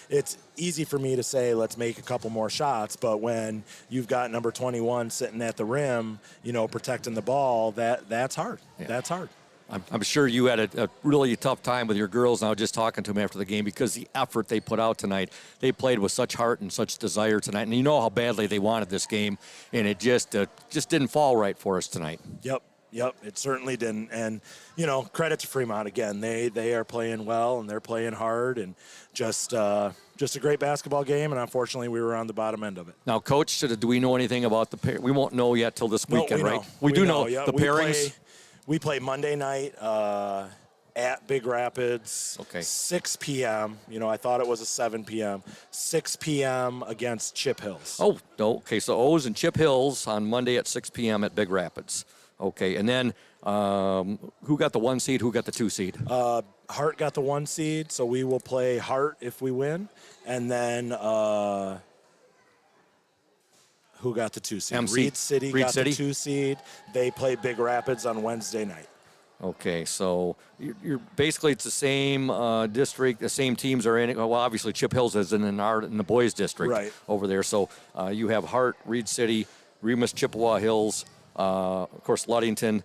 it's easy for me to say, let's make a couple more shots, but when you've got number 21 sitting at the rim, protecting the ball, that's hard. Yeah. That's hard. I'm sure you had a really tough time with your girls. Now, just talking to them after the game, because the effort they put out tonight, they played with such heart and such desire tonight. And you know how badly they wanted this game, and it just didn't fall right for us tonight. Yep, it certainly didn't. And credit to Fremont again. They are playing well, and they're playing hard, and just a great basketball game. And unfortunately, we were on the bottom end of it. Now, Coach, do we know anything about the pair? We won't know yet till this weekend, right? We do know the pairings. We play Monday night at Big Rapids, 6 p.m. I thought it was a 7 p.m. 6 p.m. against Chip Hills. Oh, okay. So O's and Chip Hills on Monday at 6 p.m. at Big Rapids. Okay, and then who got the 1 seed? Who got the 2 seed? Hart got the 1 seed, so we will play Hart if we win, and then. Who got the 2 seed? MC. Reed City got the 2 seed. They play Big Rapids on Wednesday night. Okay, so you're basically it's the same district, the same teams are in it. Well, obviously Chip Hills is in the boys district over there. So you have Hart, Reed City, Remus, Chippewa Hills, of course Ludington,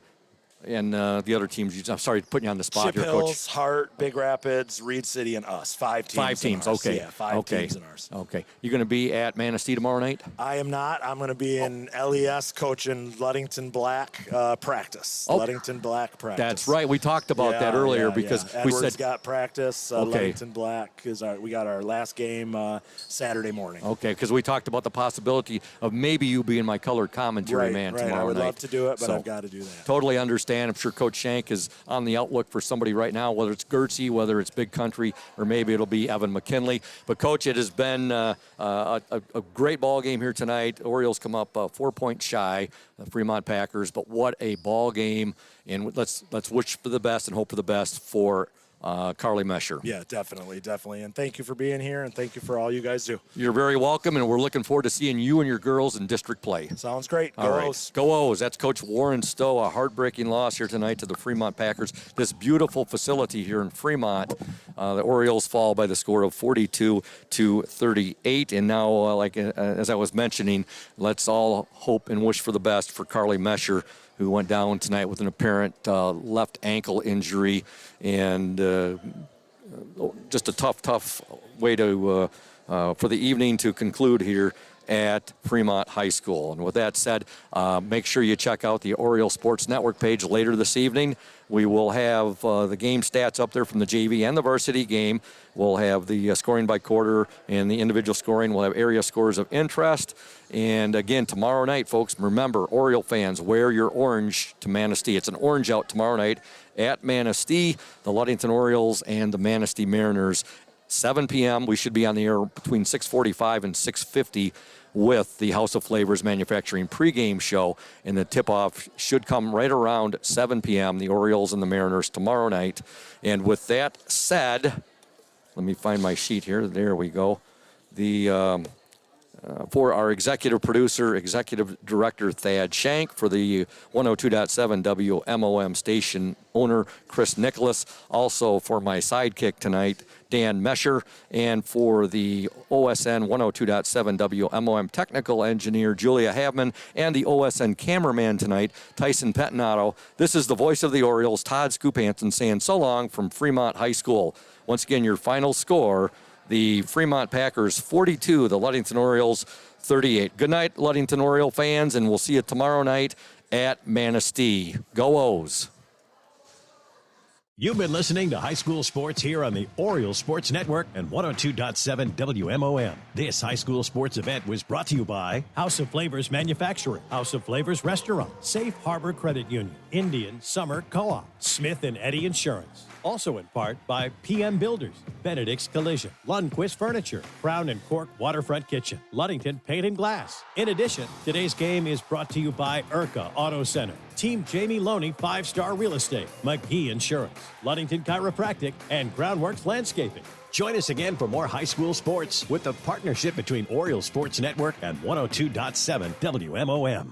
and the other teams. I'm sorry putting you on the spot Chip here, Hills, Coach. Hart, Big Rapids, Reed City, and us. 5 teams. 5 teams. Okay. Yeah, 5 teams in ours. Okay. You're going to be at Manistee tomorrow night? I am not. I'm going to be in LES coaching Ludington Black practice. Ludington Black practice. That's right. We talked about that earlier because we Edwards said got practice. Ludington Black is we got our last game Saturday morning. Okay, because we talked about the possibility of maybe you being my colored commentary man tomorrow night. I would love to do it, but So, I've got to do that. Totally understand. I'm sure Coach Shank is on the outlook for somebody right now, whether it's Gertzie, whether it's Big Country, or maybe it'll be Evan McKinley. But, Coach, it has been a great ball game here tonight. Orioles come up 4 points shy, the Fremont Packers, but what a ball game. And let's wish for the best and hope for the best for Carly Mesher. Yeah, definitely. And thank you for being here, and thank you for all you guys do. You're very welcome, and we're looking forward to seeing you and your girls in district play. Sounds great. All right. Go O's. That's Coach Warren Stowe. A heartbreaking loss here tonight to the Fremont Packers. This beautiful facility here in Fremont. The Orioles fall by the score of 42-38. And now, as I was mentioning, let's all hope and wish for the best for Carly Mesher, who went down tonight with an apparent left ankle injury, and just a tough way to for the evening to conclude here at Fremont High School. And with that said, make sure you check out the Oriole Sports Network page later this evening. We will have the game stats up there from the JV and the varsity game. We'll have the scoring by quarter and the individual scoring. We'll have area scores of interest. And again, tomorrow night, folks, remember, Oriole fans, wear your orange to Manistee. It's an orange out tomorrow night at Manistee, the Ludington Orioles and the Manistee Mariners. 7 p.m. We should be on the air between 6:45 and 6:50 with the House of Flavors Manufacturing pregame show, and the tip-off should come right around 7 p.m., the Orioles and the Mariners tomorrow night. And with that said, let me find my sheet here. There we go. For our executive producer, executive director, Thad Shank, for the 102.7 WMOM station owner, Chris Nicholas, also for my sidekick tonight, Dan Mesher, and for the OSN 102.7 WMOM technical engineer, Julia Havman, and the OSN cameraman tonight, Tyson Pettinato. This is the voice of the Orioles, Todd Scoop Hansen, saying so long from Fremont High School. Once again, your final score, the Fremont Packers 42, the Ludington Orioles 38. Good night, Ludington Oriole fans, and we'll see you tomorrow night at Manistee. Go O's. You've been listening to high school sports here on the Oriole Sports Network and 102.7 WMOM. This high school sports event was brought to you by House of Flavors Manufacturing, House of Flavors Restaurant, Safe Harbor Credit Union, Indian Summer Co-op, Smith & Eddy Insurance. Also in part by PM Builders, Benedict's Collision, Lundquist Furniture, Crown and Cork Waterfront Kitchen, Ludington Paint and Glass. In addition, today's game is brought to you by Urca Auto Center, Team Jamie Loney 5-Star Real Estate, McGee Insurance, Ludington Chiropractic, and Groundworks Landscaping. Join us again for more high school sports with the partnership between Oriole Sports Network and 102.7 WMOM.